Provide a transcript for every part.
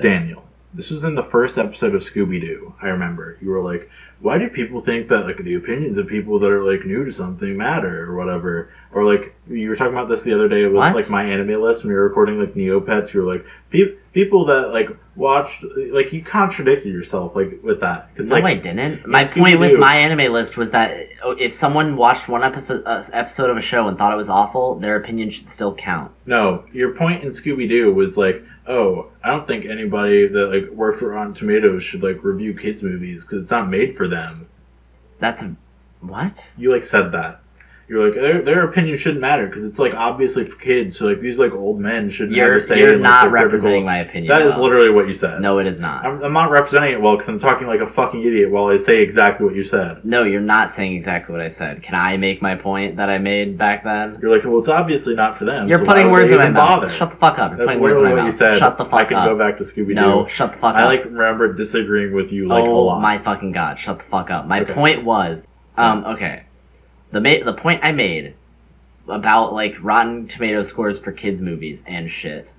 Daniel, this was in the first episode of Scooby-Doo. I remember you were like, "Why do people think that like the opinions of people that are like new to something matter or whatever?" Or like you were talking about this the other day with like my anime list when we were recording like Neopets. You were like, people that like watched, like you contradicted yourself like with that. No, like, I didn't. My point with my anime list was that if someone watched one episode of a show and thought it was awful, their opinion should still count. No, your point in Scooby-Doo was like, oh, I don't think anybody that like works for Rotten Tomatoes should like review kids movies because it's not made for them. That's what? You like said that. You're like, their opinion shouldn't matter because it's like obviously for kids. So like these like old men shouldn't have to say. You're not representing my opinion. That is literally what you said. No, it is not. I'm not representing it well because I'm talking like a fucking idiot while I say exactly what you said. No, you're not saying exactly what I said. Can I make my point that I made back then? You're like, well, it's obviously not for them. You're putting words in my mouth. Shut the fuck up. You're putting words in my mouth. You said. Shut the fuck up. I can go back to Scooby-Doo. No, shut the fuck up. I like remember disagreeing with you like a lot. Oh my fucking god! Shut the fuck up. My point was, okay, the point I made about like Rotten Tomato scores for kids movies and shit.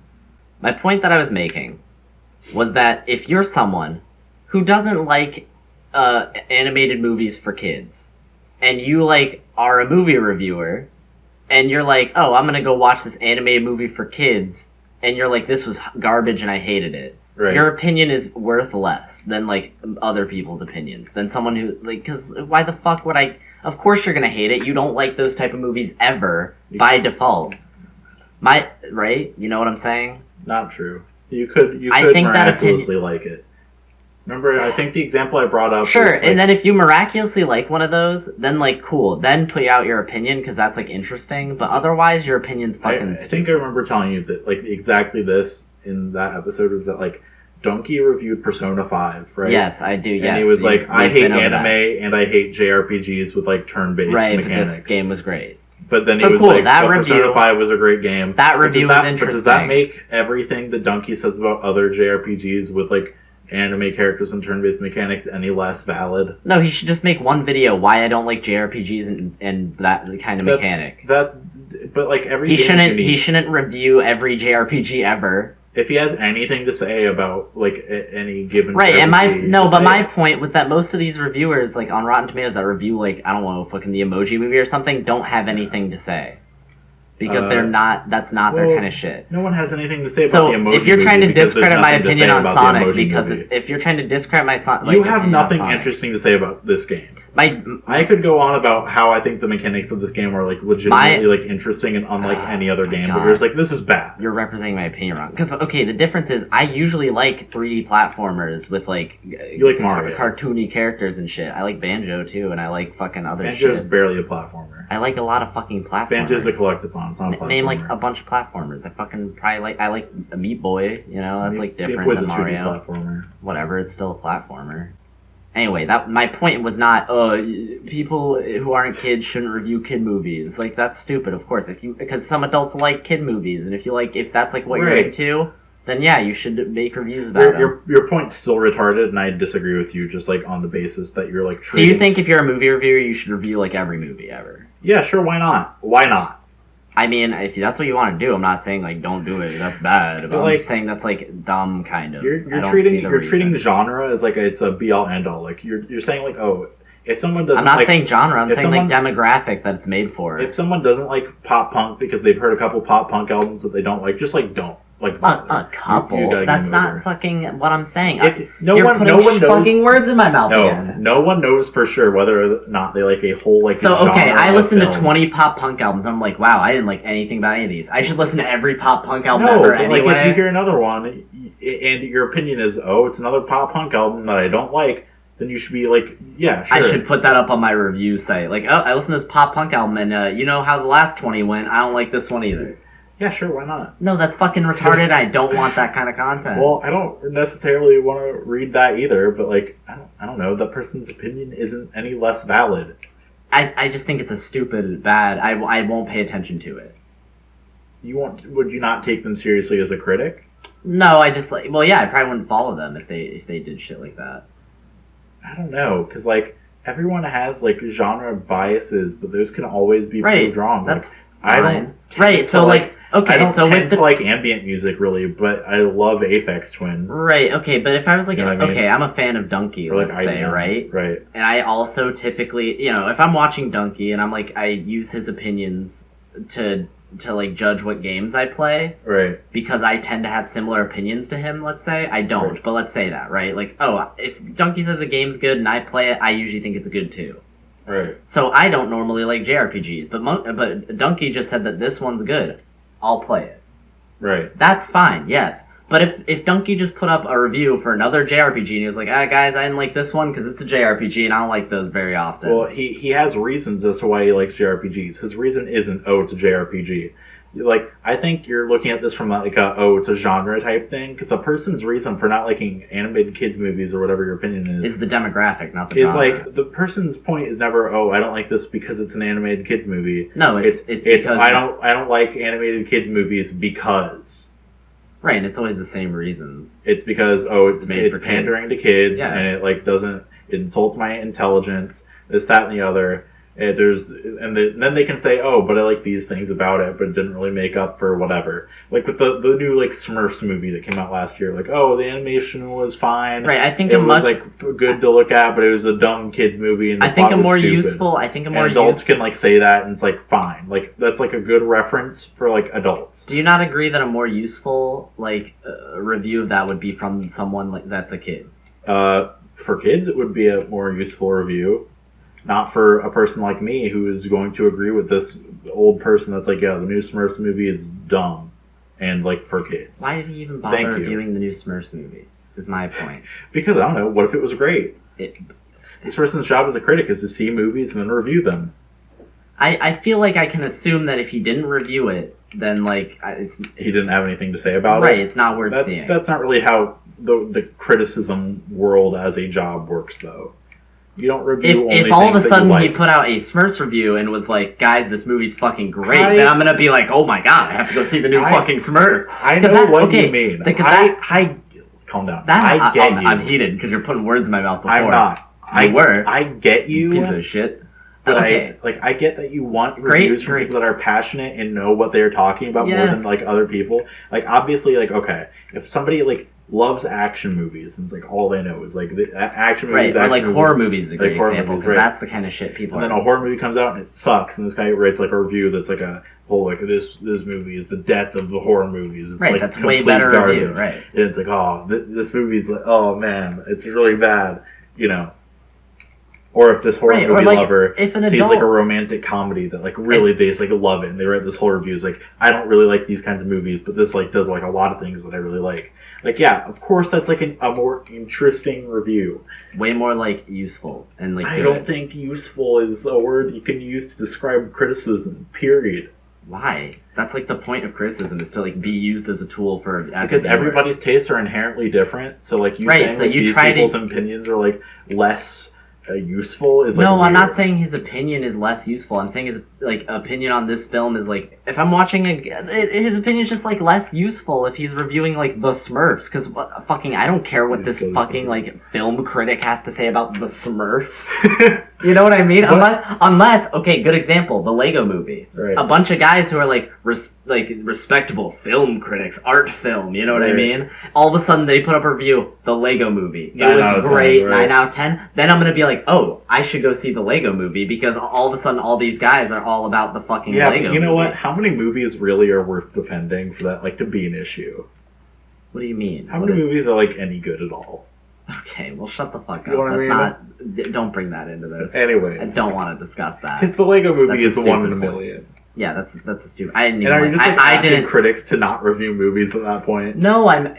My point that I was making was that if you're someone who doesn't like animated movies for kids, and you like are a movie reviewer, and you're like, oh, I'm gonna go watch this animated movie for kids, and you're like, this was garbage and I hated it. Right. Your opinion is worth less than like other people's opinions, than someone who like, because why the fuck would I? Of course you're gonna hate it. You don't like those type of movies ever by default. Right? You know what I'm saying? Not true. You could miraculously like it. Remember, I think the example I brought up. Sure, and then if you miraculously like one of those, then like cool, then put out your opinion because that's like interesting. But otherwise, your opinion's fucking. I think I remember telling you that like exactly this in that episode was that like. Donkey reviewed Persona 5, right? Yes, I do, yes. And he was like, I hate anime and I hate JRPGs with like turn-based mechanics. Right, but this game was great. But then he was like, Persona 5 was a great game. That review was interesting. But does that make everything that Donkey says about other JRPGs with like anime characters and turn-based mechanics any less valid? No, he should just make one video why I don't like JRPGs and that kind of mechanic. But like every he shouldn't review every JRPG ever. If he has anything to say about like any given right, and my point was that most of these reviewers like on Rotten Tomatoes that review like I don't know fucking the Emoji Movie or something don't have anything to say because that's not their kind of shit. No one has anything to say about the Emoji Movie. So if you're trying to discredit my opinion on Sonic if you're trying to discredit my Sonic, you have nothing interesting to say about this game. I could go on about how I think the mechanics of this game are like legitimately like interesting and unlike any other game, but you're just like, this is bad. You're representing my opinion wrong. Because okay, the difference is I usually like 3D platformers with like you like Mario, cartoony characters and shit. I like Banjo too, and I like fucking other shit. Banjo's barely a platformer. I like a lot of fucking platformers. Banjo's a collectathon. It's not a platformer. Name like a bunch of platformers. I like a Meat Boy. You know, that's like different than Mario. Platformer. Whatever, it's still a platformer. Anyway, my point was not, people who aren't kids shouldn't review kid movies. Like, that's stupid, of course. Because some adults like kid movies, and if that's like what you're into, then yeah, you should make reviews about them. Your point's still retarded, and I disagree with you just like on the basis that you're like treating... So you think if you're a movie reviewer, you should review like every movie ever? Yeah, sure, why not? Why not? I mean, if that's what you want to do, I'm not saying like don't do it. That's bad. But I'm just saying that's like dumb, kind of. You're treating genre as like it's a be all end all. Like you're saying like, oh, if someone doesn't. I'm not saying genre. I'm saying like demographic that it's made for. If someone doesn't like pop punk because they've heard a couple pop punk albums that they don't like, just like don't. Like a couple. That's not fucking what I'm saying. No one knows fucking words in my mouth. No one knows for sure whether or not they like a whole like. So okay, I listened to 20 pop punk albums. I'm like, wow, I didn't like anything about any of these. I should listen to every pop punk album ever anyway. Like if you hear another one and your opinion is, oh, it's another pop punk album that I don't like, then you should be like, yeah, sure. I should put that up on my review site. Like, oh, I listened to this pop punk album, and you know how the last 20 went. I don't like this one either. Yeah, sure, why not? No, that's fucking retarded. I don't want that kind of content. Well, I don't necessarily want to read that either, but like, I don't know, that person's opinion isn't any less valid. I just think it's a stupid, bad, I won't pay attention to it. Would you not take them seriously as a critic? No, I just like, well, yeah, I probably wouldn't follow them if they did shit like that. I don't know, because like, everyone has like genre biases, but those can always be proved wrong. That's like, fine. Right, so like Okay, I don't so tend with the to like ambient music really, but I love Aphex Twin. right, okay, but if I was like, You know what I mean? okay, I'm a fan of Donkey, Or like let's say, IDM, right? Right. And I also typically, if I'm watching Donkey and I'm like, I use his opinions to like judge what games I play, Right. because I tend to have similar opinions to him, let's say. I don't, Right. but let's say that, right? Like, oh, if Donkey says a game's good and I play it, I usually think it's good too. Right. So I don't normally like JRPGs, but Donkey just said that this one's good. I'll play it. Right. That's fine, yes. But if Donkey just put up a review for another JRPG and he was like, guys, I didn't like this one because it's a JRPG and I don't like those very often. Well, he has reasons as to why he likes JRPGs. His reason isn't, oh, it's a JRPG. Like, I think you're looking at this from like a, oh, it's a genre type thing, because a person's reason for not liking animated kids movies or whatever your opinion is the demographic, not the is genre. like the person's point is never, oh, I don't like this because it's an animated kids movie. No, it's because I don't like animated kids movies because. Right, and it's always the same reasons. It's because it's made for pandering kids. to kids, Yeah. and it like it insults my intelligence, this, that, and the other. And then they can say, oh, but I like these things about it, but it didn't really make up for whatever. Like with the new like Smurfs movie that came out last year, like, oh, the animation was fine. Right, I think it was like good to look at, but it was a dumb kids movie, and the plot was stupid. And adults can like say that, and it's like fine, like that's like a good reference for like adults. Do you not agree that a more useful like review of that would be from someone like that's a kid? For kids, it would be a more useful review. Not for a person like me who is going to agree with this old person that's like, yeah, the new Smurfs movie is dumb and like for kids. Why did he even bother reviewing the new Smurfs movie? Is my point. Because I don't know. What if it was great? This person's job as a critic is to see movies and then review them. I feel like I can assume that if he didn't review it, then like he didn't have anything to say about it. Right, it's not worth seeing. That's not really how the criticism world as a job works, though. You don't review if all of a sudden he put out a Smurfs review and was like, guys, this movie's fucking great, then I'm gonna be like, oh my god, I have to go see the new fucking Smurfs. I know what you mean. I calm down. I get you. I'm heated because you're putting words in my mouth before. I'm not. I get you. Piece of shit. But I get that you want reviews from people that are passionate and know what they're talking about more than like other people. Like obviously, like okay, if somebody like loves action movies and it's like all they know is like the action movies, right? Or like horror movies is a great example because that's the kind of shit people. And then a horror movie comes out and it sucks, and this guy writes like a review that's like a whole like this movie is the death of the horror movies. It's right, like that's way better review, right? And it's like this movie's like man, it's really bad, you know. Or if this horror movie lover sees like a romantic comedy that like really they just like love it and they write this whole review is like, I don't really like these kinds of movies, but this like does like a lot of things that I really like. Like yeah, of course that's like a more interesting review. Way more like useful and like I don't think useful is a word you can use to describe criticism, period. Why? That's like the point of criticism is to like be used as a tool for because everybody's tastes are inherently different. So like you saying so like, you these people's opinions are like less useful is like no, weird. I'm not saying his opinion is less useful. I'm saying his like opinion on this film is like if I'm watching his opinion is just like less useful if he's reviewing like the Smurfs because fucking I don't care what this fucking like film critic has to say about the Smurfs. You know what I mean? Unless okay, good example, the Lego Movie. Right. A bunch of guys who are like respectable film critics, art film. You know what I mean? All of a sudden they put up a review, the Lego Movie. It was great, 9 out of 10. Then I'm gonna be like, oh, I should go see the Lego Movie because all of a sudden all these guys are all about the fucking Lego movie. You know what? How many movies really are worth defending for that like to be an issue? What do you mean? How many movies are like any good at all? Okay, well shut the fuck up. You know what I mean? Don't bring that into this. Anyways. I don't want to discuss that. Because the Lego Movie is the one in a million. Yeah, that's a stupid. I didn't even. And are you just asking critics to not review movies at that point? No, I'm.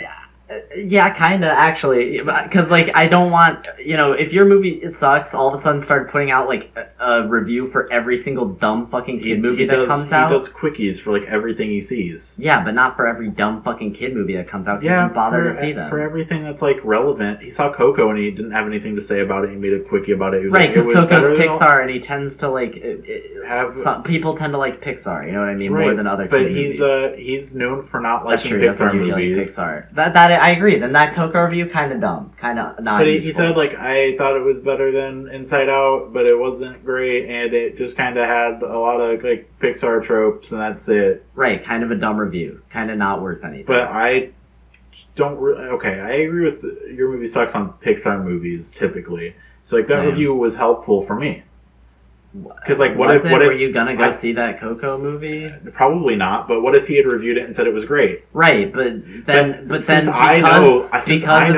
Yeah, kind of, actually. Because, like, I don't want, if your movie sucks, all of a sudden start putting out, like, a review for every single dumb fucking kid movie that comes out. He does quickies for, like, everything he sees. Yeah, but not for every dumb fucking kid movie that comes out. He doesn't bother to see them. For everything that's, like, relevant. He saw Coco and he didn't have anything to say about it. He made a quickie about it. Right, because Coco's Pixar and he tends to, like, people tend to like Pixar, you know what I mean? Right, more than other kid movies. But he's known for not liking Pixar movies. Pixar. That I agree. Then that Coco review, kind of dumb, kind of not. But he said like I thought it was better than Inside Out, but it wasn't great, and it just kind of had a lot of like Pixar tropes, and that's it. Right, kind of a dumb review, kind of not worth anything. But I don't. Okay, I agree with your movie sucks on Pixar movies typically. So like that review was helpful for me. Because like, what if were you gonna go see that Coco movie? Probably not. But what if he had reviewed it and said it was great? Right, but then because I know his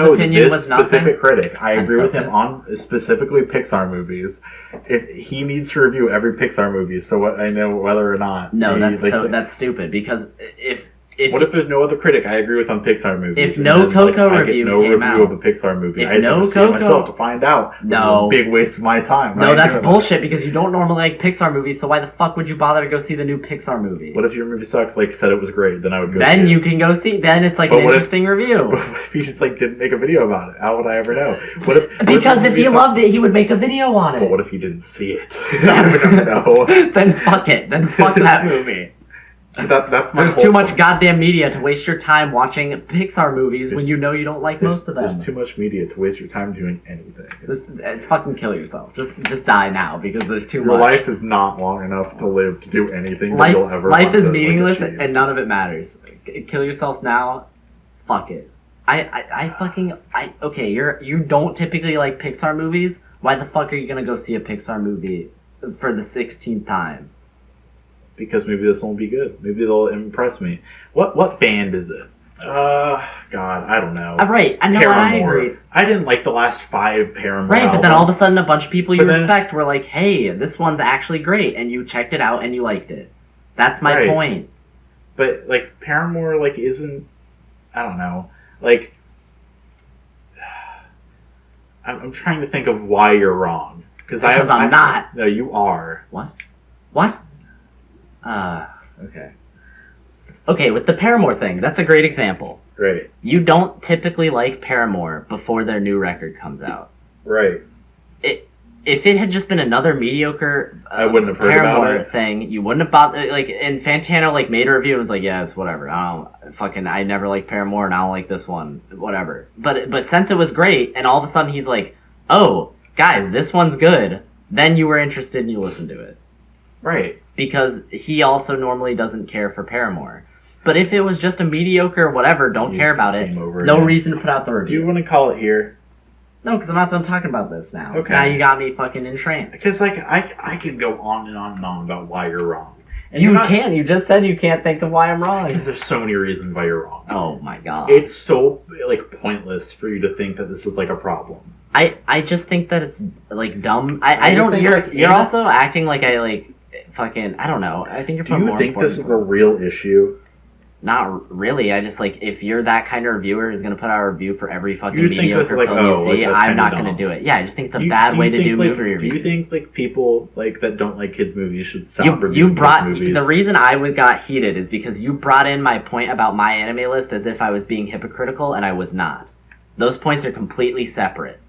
opinion this was nothing. Specific critic, I agree with him on specifically Pixar movies. If he needs to review every Pixar movie, so what I know whether or not. No, that's stupid. Because what if there's no other critic I agree with on Pixar movies? If no Coco review came out, of a Pixar movie, if I just have to see it myself to find out. No, it's a big waste of my time. No, that's bullshit because you don't normally like Pixar movies. So why the fuck would you bother to go see the new Pixar movie? What if your movie sucks? Like said it was great, then I would go. Then you can go see. Then it's like an interesting review. But what if he just like didn't make a video about it? How would I ever know? Because if he loved it, he would make a video on it. But what if he didn't see it? I would never know. Then fuck it. Then fuck that movie. That's my There's too much goddamn media to waste your time watching Pixar movies when you know you don't like most of them. There's too much media to waste your time doing anything. Just fucking kill yourself. Just die now because there's too much. Your life is not long enough to live to do anything that you'll ever Life is meaningless and none of it matters. Kill yourself now. Fuck it. Okay, you don't typically like Pixar movies. Why the fuck are you gonna go see a Pixar movie for the 16th time? Because maybe this won't be good. Maybe they'll impress me. What band is it? God, I don't know. Right, I know. I agree. I didn't like the last 5 Paramore. Right, but then all of a sudden, a bunch of people you respect were like, "Hey, this one's actually great," and you checked it out and you liked it. That's my point. But like Paramore, like isn't. I don't know. Like, I'm trying to think of why you're wrong. Because I'm not. No, you are. What? Okay. Okay, with the Paramore thing, that's a great example. Right. You don't typically like Paramore before their new record comes out. Right. If it had just been another mediocre I wouldn't have heard Paramore about it. thing, you wouldn't have bothered. Like, and Fantano like made a review and was like, "Yeah, it's whatever. I never liked Paramore, and I don't like this one. Whatever." But since it was great, and all of a sudden he's like, "Oh, guys, this one's good." Then you were interested and you listened to it. Right. Because he also normally doesn't care for Paramore. But if it was just a mediocre whatever, don't care about it, no reason to put out the review. Do you want to call it here? No, because I'm not done talking about this now. Okay. Now you got me fucking entranced. Because like I can go on and on and on about why you're wrong. And you can. You just said you can't think of why I'm wrong. Because there's so many reasons why you're wrong. Oh my god. It's so like pointless for you to think that this is like a problem. I just think that it's like dumb. I don't. You're also acting like I like fucking. I don't know. I think you're putting more. Do you think this is a real issue? Not really. I just like if you're that kind of reviewer who's gonna put out a review for every fucking mediocre film you see, I'm not gonna do it. Yeah, I just think it's a bad way to do movie reviews. Do you think like people like that don't like kids movies should stop reviewing you brought movies? The reason I got heated is because you brought in my point about my anime list as if I was being hypocritical, and I was not. Those points are completely separate.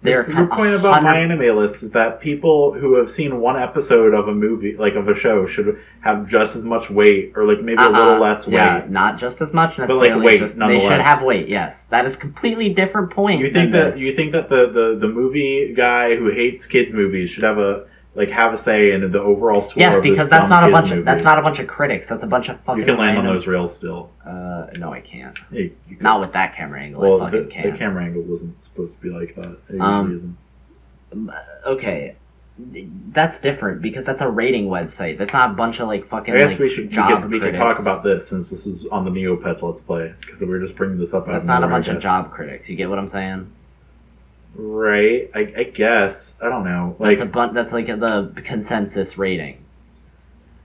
Your point about my anime list is that people who have seen one episode of a movie, like of a show, should have just as much weight, or like maybe a little less weight. Yeah, not just as much necessarily. But like weight, nonetheless. They should have weight. Yes, that is a completely different point. You think that the movie guy who hates kids movies should have a say in the overall score? Yes, because of this that's not a bunch of critics. That's a bunch of fucking. You can land on those rails still. No, I can't. Hey, not with that camera angle. Well, I fucking can't. The camera angle wasn't supposed to be like that. Okay, that's different because that's a rating website. That's not a bunch of like fucking. I guess we can talk about this since this was on the Neopets Let's Play because we were just bringing this up. That's not a bunch of job critics. You get what I'm saying? Right. I guess. I don't know. Like, that's like the consensus rating.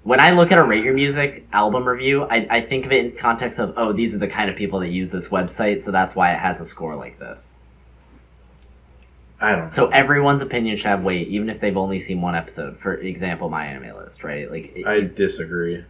When I look at a Rate Your Music album review, I think of it in context of, oh, these are the kind of people that use this website, so that's why it has a score like this. I don't know. So everyone's opinion should have weight, even if they've only seen one episode. For example, my anime list, right? I disagree.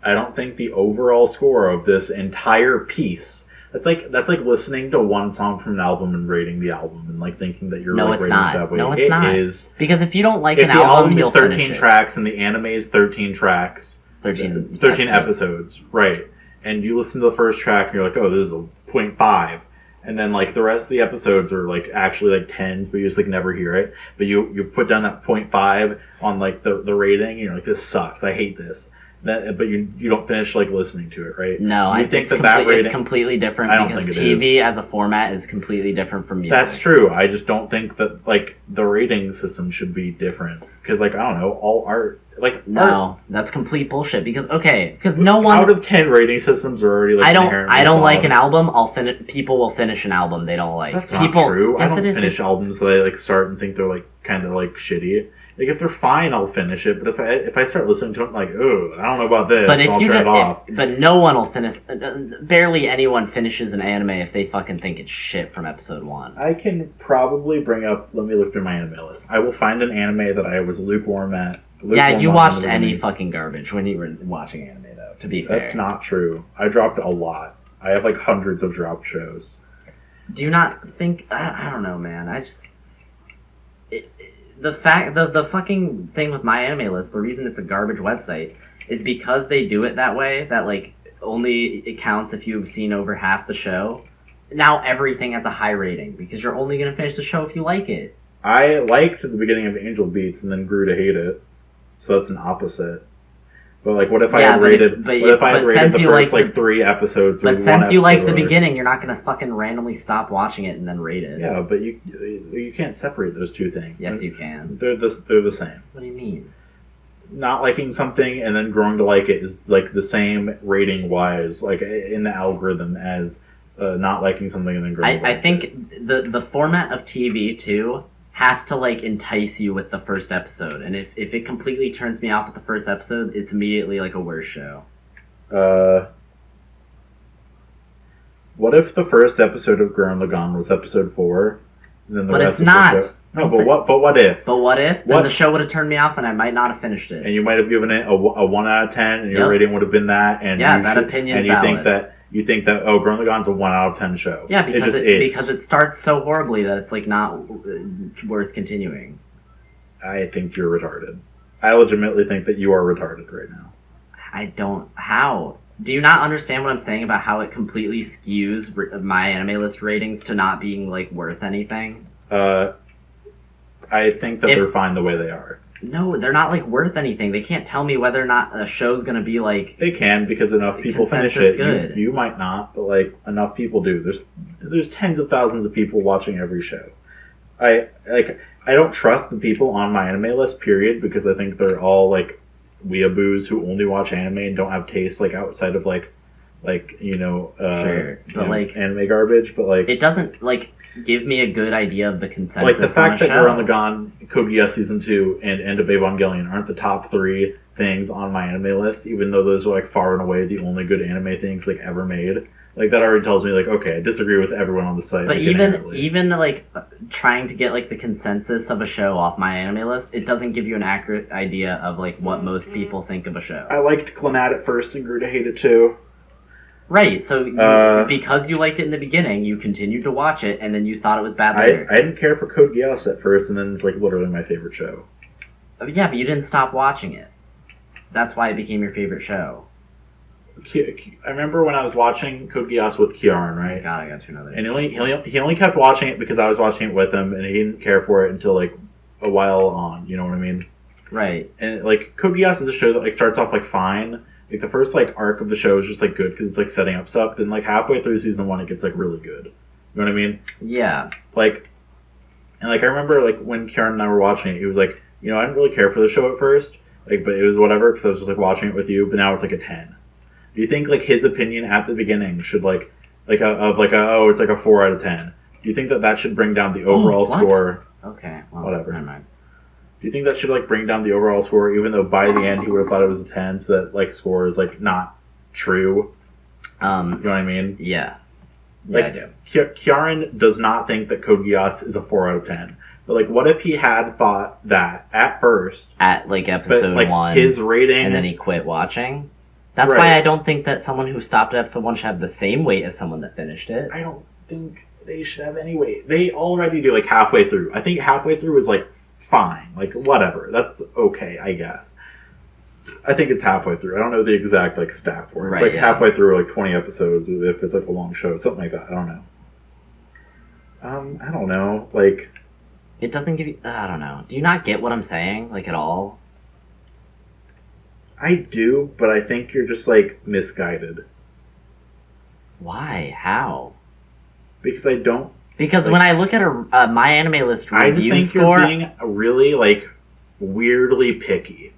I don't think the overall score of this entire piece. That's like listening to one song from an album and rating the album and like thinking that you're rating it that way. No, it's not. It is. Because if you don't like an album, you'll finish it. If the album is 13 tracks and the anime is 13 tracks, 13 episodes, right? and you listen to the first track and you're like, oh, this is a 0.5. And then like the rest of the episodes are like actually like 10s, but you just like never hear it. But you put down that 0.5 on like the rating, and you're like, this sucks. I hate this. But you don't finish like listening to it, right? No, I think that rating, it's completely different, because TV as a format is completely different from music. That's true. I just don't think that like the rating system should be different, because like I don't know, all art like no, that's complete bullshit. Because no one out of 10 rating systems are already like I don't like an album. People will finish an album they don't like. That's people, not true. Yes, I don't finish albums that I like start and think they're like kind of like shitty. Like if they're fine, I'll finish it. But if I start listening to it, I'm like, oh, I don't know about this. But so I'll turn it off. But no one will finish. Barely anyone finishes an anime if they fucking think it's shit from episode 1. I can probably bring up. Let me look through my anime list. I will find an anime that I was lukewarm at. You watched any fucking garbage when you were watching anime, though. To be fair, that's not true. I dropped a lot. I have like hundreds of dropped shows. Do you not think? I don't know, man. I just. The fucking thing with my anime list, the reason it's a garbage website is because they do it that way, that like only it counts if you've seen over half the show. Now everything has a high rating because you're only going to finish the show if you like it. I liked the beginning of Angel Beats and then grew to hate it. So that's an opposite. But like, what if I had rated? What if I had rated the first like 3 episodes? But since you liked the beginning, you're not gonna fucking randomly stop watching it and then rate it. Yeah, but you can't separate those two things. Yes, you can. They're the same. What do you mean? Not liking something and then growing to like it is like the same rating wise, like in the algorithm, as not liking something and then growing. I think the format of TV too has to like entice you with the first episode, and if it completely turns me off at the first episode, it's immediately like a worse show. What if the first episode of Gurren Lagann was episode 4, and then the but rest it's not. Of the show... No, but what if? But what if? Then the show would have turned me off, and I might not have finished it. And you might have given it a 1 out of 10, and your rating would have been that. And opinion's valid. You think that Gurren Lagann's a 1 out of 10 show? Yeah, because it starts so horribly that it's like not worth continuing. I think you're retarded. I legitimately think that you are retarded right now. I don't. How? Do you not understand what I'm saying about how it completely skews my anime list ratings to not being like worth anything? I think that they're fine the way they are. No, they're not like worth anything. They can't tell me whether or not a show's gonna be like. They can, because enough people finish it. Good. You might not, but like enough people do. There's tens of thousands of people watching every show. I don't trust the people on my anime list, period, because I think they're all like weeaboos who only watch anime and don't have taste like outside of like sure, but like anime garbage. But like it doesn't like give me a good idea of the consensus. Like the fact that Gurren Lagann, Code Geass Season 2, and End of Evangelion aren't the top 3 things on my anime list, even though those are like far and away the only good anime things like ever made. Like that already tells me like, okay, I disagree with everyone on the site. But like, even like trying to get like the consensus of a show off my anime list, it doesn't give you an accurate idea of like what most people think of a show. I liked Clannad at first and grew to hate it too. Right, so because you liked it in the beginning, you continued to watch it, and then you thought it was bad later. I didn't care for Code Geass at first, and then it's like literally my favorite show. Yeah, but you didn't stop watching it. That's why it became your favorite show. I remember when I was watching Code Geass with Kieran, right? God, I got to another. And he only kept watching it because I was watching it with him, and he didn't care for it until like a while on. You know what I mean? Right. And like Code Geass is a show that like starts off like fine. Like, the first, like, arc of the show is just, like, good because it's, like, setting up stuff. Then, like, halfway through Season 1, it gets, like, really good. You know what I mean? Yeah. Like, and, like, I remember, like, when Kieran and I were watching it, he was like, you know, I didn't really care for the show at first. Like, but it was whatever because I was just, like, watching it with you. But now it's, like, a 10. Do you think, like, his opinion at the beginning should, like it's, like, a 4 out of 10. Do you think that should bring down the overall score? Okay. Well, whatever. Never mind. Do you think that should, like, bring down the overall score, even though by the end he would have thought it was a 10, so that, like, score is, like, not true? You know what I mean? Yeah. Like, I do. Kieran does not think that Code Geass is a 4 out of 10. But, like, what if he had thought that at first? At, like, episode 1. His rating... And then he quit watching? That's why I don't think that someone who stopped at episode 1 should have the same weight as someone that finished it. I don't think they should have any weight. They already do, like, halfway through. I think halfway through is, like, fine. Like, whatever. That's okay, I guess. I think it's halfway through. I don't know the exact like stat for it. It's Right, like halfway through, like 20 episodes. If it's like a long show, something like that. I don't know. I don't know. Like, It doesn't give you... I don't know. Do you not get what I'm saying, like, at all? I do, but I think you're just like misguided Why? How? because I don't. Because Like- when I look at a My Anime List I just review think score... you're being really like weirdly picky.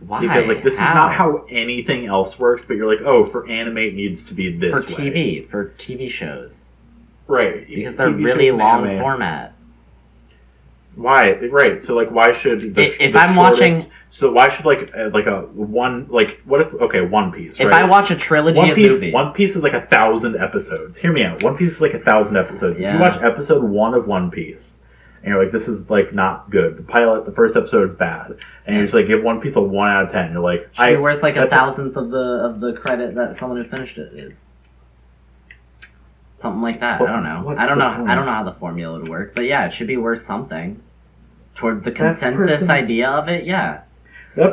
Why? Because like this How? is not how anything else works, but you're like, oh, for anime it needs to be this For way. TV. For TV shows. Right? Because they're TV really shows and long anime. format. Why? Right. So like, why should If the I'm shortest- watching- So why should like a one like what if One Piece? If right? I watch a trilogy One of Piece, movies... One Piece is like 1,000 episodes. Hear me out. One Piece is like 1,000 episodes. If Yeah. you watch episode 1 of One Piece, and you're like, this is like not good. The first episode is bad, and you just like give One Piece a 1 out of 10. You're like, should be worth like a that's thousandth of the credit that someone who finished it is. Something like that. What- I don't know. what's I don't the know. point? I don't know how the formula would work, but yeah, it should be worth something. Towards the That consensus person's- idea of it, yeah.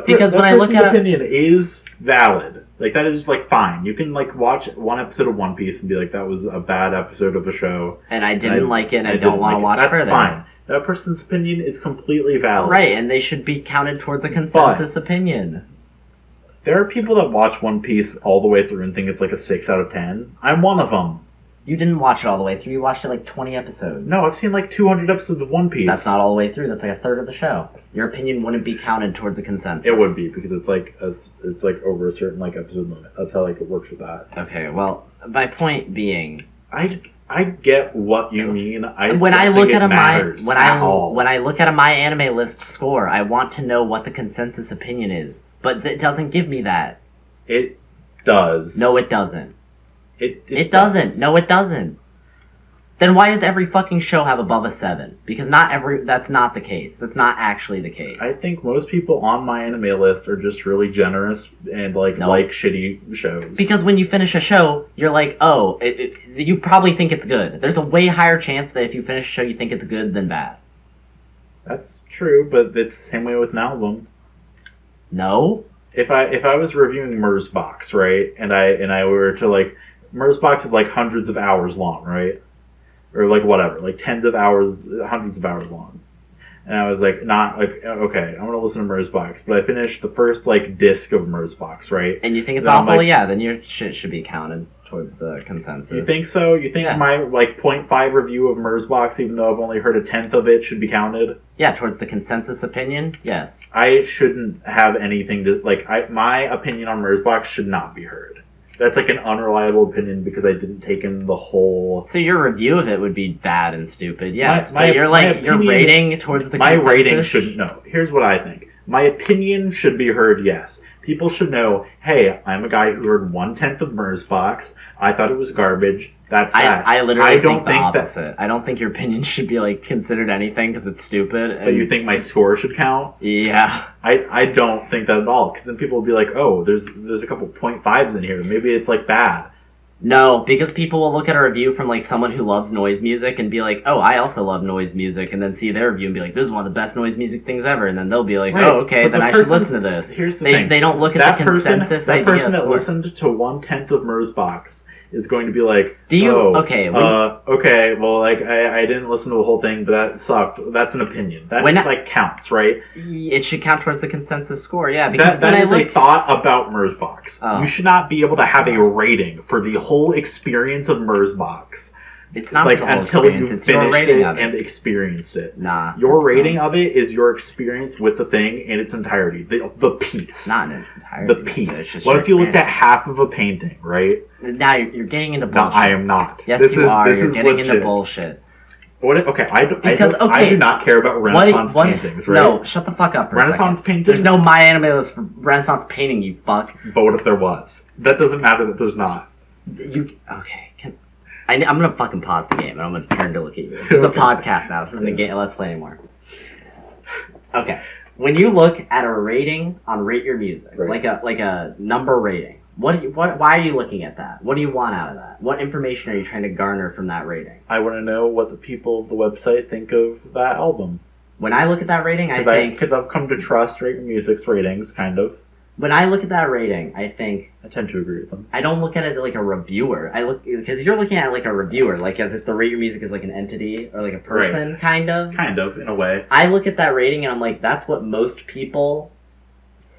Because when I look person's at it- opinion is valid. Like that is like fine. You can like watch one episode of One Piece and be like, that was a bad episode of a show. And I didn't like it, and I, didn't don't want to like it. watch That's further. fine. That person's opinion is completely valid. Right, and they should be counted towards a consensus opinion. There are people that watch One Piece all the way through and think it's like a 6 out of 10. I'm one of them. You didn't watch it all the way through. You watched it like 20 episodes. No, I've seen like 200 episodes of One Piece. That's not all the way through. That's like a third of the show. Your opinion wouldn't be counted towards a consensus. It would be because it's like it's like over a certain like episode limit. That's how like it works with that. Okay, well, my point being, I get what you mean. when I look at all. when I look at a My Anime List score, I want to know what the consensus opinion is, but it doesn't give me that. It does. No, it doesn't. It doesn't. does. No, it doesn't. Then why does every fucking show have above a 7? Because that's not the case. That's not actually the case. I think most people on My Anime List are just really generous and like No. like shitty shows. Because when you finish a show, you're like, oh, you probably think it's good. There's a way higher chance that if you finish a show, you think it's good than bad. That's true, but it's the same way with an album. No? If I was reviewing Merzbox, right, and I were to like, Merzbox is like hundreds of hours long, right, or like whatever, like tens of hours, hundreds of hours long, and I was like, not like, okay, I'm gonna listen to Merzbox, but I finished the first like disc of Merzbox, right? And you think it's Then I'm awful? like- Yeah, then your shit should be counted towards the consensus. You think so? You think Yeah. my like 0.5 review of Merzbox, even though I've only heard a tenth of it, should be counted? Yeah, towards the consensus opinion? Yes. I shouldn't have anything to like. My opinion on Merzbox should not be heard. That's like an unreliable opinion because I didn't take in the whole. So your review of it would be bad and stupid, yes. My- but your my your opinion- rating towards the My consensus... rating should no. Here's what I think. My opinion should be heard. Yes, people should know. Hey, I'm a guy who heard 1/10 of Merzbox. I thought it was garbage. That's that. I literally I don't think the think that. opposite. I don't think your opinion should be like considered anything because it's stupid. And, But you think my score should count? Yeah. I don't think that at all. Because then people will be like, oh, there's a couple 0.5s in here. Maybe it's like bad. No, because people will look at a review from like someone who loves noise music and be like, "Oh, I also love noise music," and then see their review and be like, "This is one of the best noise music things ever," and then they'll be like, Right, "Oh, okay, but then the I should person- listen to this." Here's the they thing. they don't look at the consensus that idea. person that score. listened to 1/10 of Merzbox is going to be like, Do you- oh, okay, when- okay, well, like I didn't listen to the whole thing, but that sucked. That's an opinion. That When I- like counts, right? It should count towards the consensus score, yeah. Because That when is I a look, thought about Merzbox. Oh. You should not be able to have a rating for the whole experience of Merzbox, it's not like the whole until experience. you It's your finished rating it of and it. experienced it. Nah, Your it's rating not. of it is your experience with the thing in its entirety, the piece. Not in its entirety. The piece. It's just What your if you looked at experience. half of a painting, right? Now you're getting into No, bullshit. I am not. Yes, this you is, are. This You're is getting legit. into bullshit. What? Okay, I do Okay. not care about Renaissance paintings, right? No, shut the fuck up for a Renaissance second. paintings. There's no My Anime List for Renaissance painting, you fuck. But what if there was? That doesn't matter. That there's not. Okay? I'm gonna fucking pause the game and I'm gonna turn to look at you. It's a Okay. podcast now. This isn't a game. Let's play anymore. Okay. When you look at a rating on Rate Your Music, Right. like a number rating, why are you looking at that? What do you want out of that? What information are you trying to garner from that rating? I want to know what the people of the website think of that album. When I look at that rating, I think Because I've come to trust Rate Your Music's ratings, kind of. when I look at that rating, I think I tend to agree with them. I don't look at it as like a reviewer. I look because you're looking at it like a reviewer, like as if the rate your music is like an entity or like a person, kind of. Kind of, in a way. I look at that rating and I'm like, that's what most people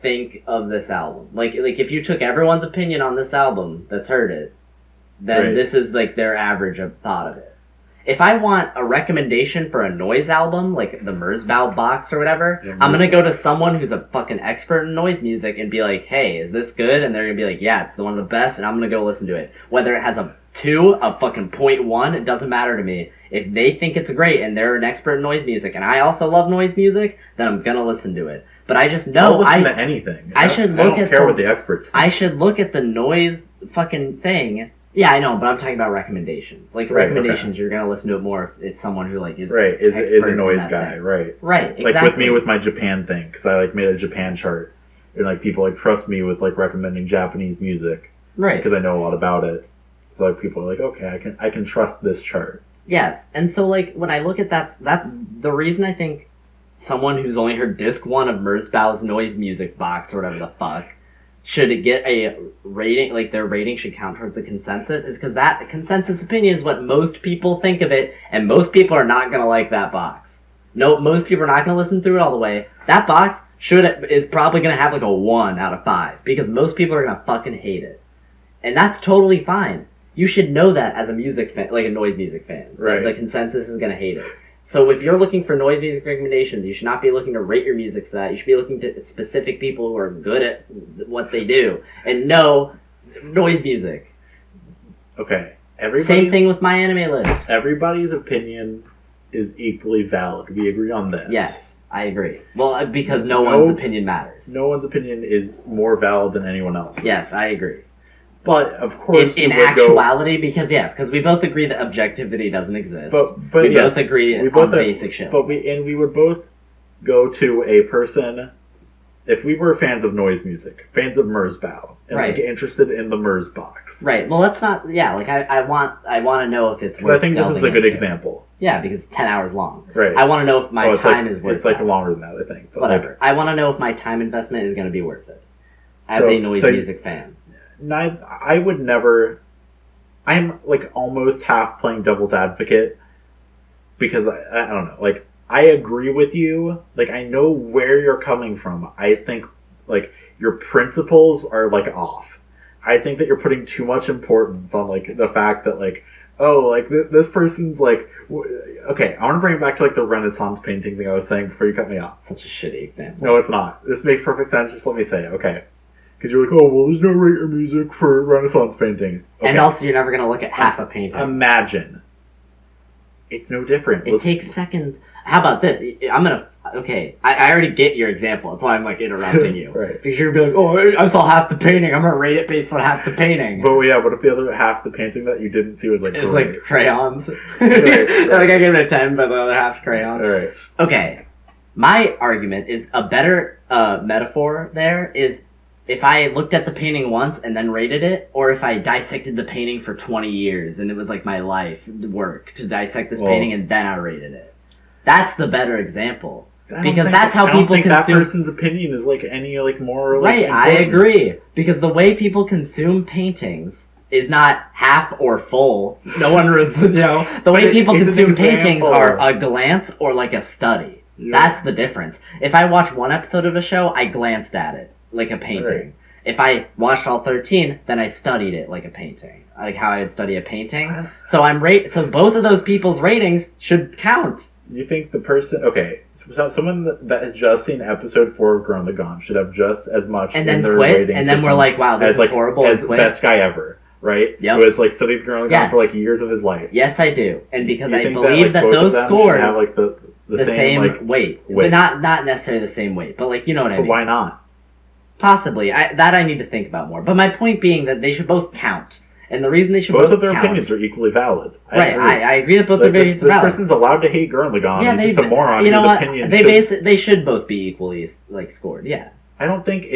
think of this album. Like if you took everyone's opinion on this album that's heard it, then this is like their average of thought of it. If I want a recommendation for a noise album, like the Merzbow box or whatever, I'm gonna go to someone who's a fucking expert in noise music and be like, hey, is this good? And they're gonna be like, yeah, it's the one of the best, and I'm gonna go listen to it. Whether it has a 2, a fucking 0.1, it doesn't matter to me. If they think it's great and they're an expert in noise music and I also love noise music, then I'm gonna listen to it. But I just know I'll listen to anything. I don't care what the experts think. I should look at the noise fucking thing. Yeah, I know, but I'm talking about recommendations. Like recommendations, you're gonna listen to it more if it's someone who like is is a noise guy, thing. Right? Right, exactly. Like with me with my Japan thing, because I like made a Japan chart, and like people like trust me with like recommending Japanese music, right? Because I know a lot about it. So like people are like, okay, I can trust this chart. Yes, and so like when I look at that the reason I think someone who's only heard disc 1 of Merzbow's noise music box or whatever the fuck should get a rating, like their rating should count towards the consensus, is because that consensus opinion is what most people think of it, and most people are not going to like that box. No, most people are not going to listen through it all the way. That box is probably going to have like a 1 out of 5, because most people are going to fucking hate it. And that's totally fine. You should know that as a music fan, like a noise music fan. Right. The consensus is going to hate it. So if you're looking for noise music recommendations, you should not be looking to rate your music for that. You should be looking to specific people who are good at what they do and know noise music. Okay. Same thing with my anime list. Everybody's opinion is equally valid. We agree on this. Yes, I agree. Well, because no one's opinion matters. No one's opinion is more valid than anyone else's. Yes, I agree. But of course, in actuality, because we both agree that objectivity doesn't exist. But we both agree on basic shit. But we would both go to a person if we were fans of noise music, fans of Merzbow, and like interested in the Merz box. Right. Well, let's not. Yeah. Like I want to know if it's. Because I think this is a good example. Yeah, because it's 10 hours long. Right. I want to know if my time is worth it. It's like longer than that, I think. But whatever. I want to know if my time investment is going to be worth it as a noise music fan. I would never. I'm like almost half playing devil's advocate because I don't know. Like I agree with you. Like I know where you're coming from. I think like your principles are like off. I think that you're putting too much importance on like the fact that like like this person's like okay. I want to bring it back to like the Renaissance painting thing I was saying before you cut me off. Such a shitty example. No, it's not. This makes perfect sense. Just let me say it. Okay. Because you're like, oh, well, there's no rate your music for Renaissance paintings. Okay. And also, you're never going to look at half a painting. Imagine. It's no different. It takes seconds. How about this? I'm going to... Okay, I already get your example. That's why I'm, like, interrupting you. Right. Because you're going to be like, oh, I saw half the painting. I'm going to rate it based on half the painting. But, yeah, what if the other half the painting that you didn't see was, like... It's, like, crayons. Right. Like, I give it a 10, but the other half's crayons. Right. Okay. My argument is a better metaphor there is... If I looked at the painting once and then rated it, or if I dissected the painting for 20 years and it was like my life work to dissect this painting and then I rated it. That's the better example. Because that's how people consume... that person's opinion is like any like more... Like, right, important. I agree. Because the way people consume paintings is not half or full. No one the way people consume paintings are a glance or like a study. Yeah. That's the difference. If I watch one episode of a show, I glanced at it. Like a painting. Right. If I watched all 13, then I studied it like a painting. Like how I would study a painting. So so both of those people's ratings should count. You think the person... Okay, so someone that has just seen episode 4 of Grown the Gone should have just as much and then quit, and then we're like, wow, this is horrible. As the best guy ever, right? Yep. Who has like studied Grown the Gone for like years of his life. Yes, I do. And because I believe that those scores have like the same like, weight. But not necessarily the same weight. But like, you know what I mean. But why not? Possibly. I need to think about more. But my point being that they should both count. And the reason they should both of their opinions are equally valid. I agree that both their opinions are valid. This person's allowed to hate Gurren Lagann. Yeah, he's just a moron. You know what? They should both be equally like scored. Yeah. I don't think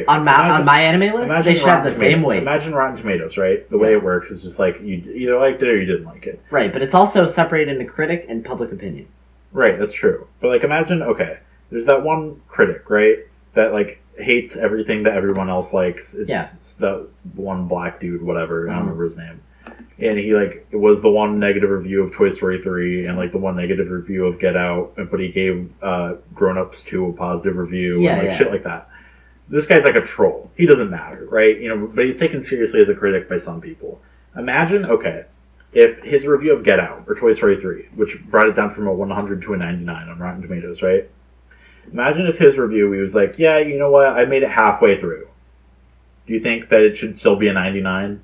on my anime list they should have the same weight. Imagine Rotten Tomatoes, right? The way it works is just like you either liked it or you didn't like it. Right, but it's also separated into critic and public opinion. Right, that's true. But like imagine, there's that one critic, right? That like hates everything that everyone else likes. It's Yeah. that one black dude, whatever. I don't remember his name. And he like was the one negative review of Toy Story 3 and like the one negative review of Get Out, but he gave Grown Ups 2 a positive review and like shit like that. This guy's like a troll. He doesn't matter, right? But he's taken seriously as a critic by some people. Imagine, okay, if his review of Get Out or Toy Story 3, which brought it down from a 100 to a 99 on Rotten Tomatoes, right? Imagine if his review, he was like, yeah, you know what, I made it halfway through. Do you think that it should still be a 99?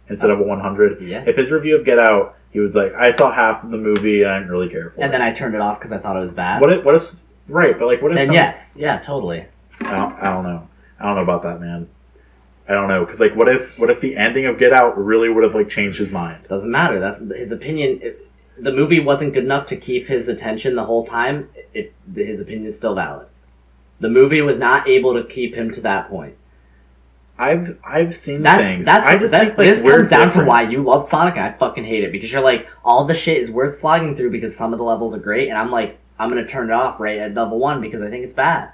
Instead of a 100. Yeah. If his review of Get Out, he was like, I saw half of the movie and I didn't really care for it. And then I turned it off because I thought it was bad. What if right, but like what if then yes. Yeah, totally. I don't know. I don't know about that, man. I don't know, because like what if the ending of Get Out really would have like changed his mind? Doesn't matter. That's his opinion. If the movie wasn't good enough to keep his attention the whole time, his opinion is still valid. The movie was not able to keep him to that point. I've seen things. This comes down to why you love Sonic and I fucking hate it, because you're like, all the shit is worth slogging through because some of the levels are great, and I'm like, I'm gonna turn it off right at level 1 because I think it's bad.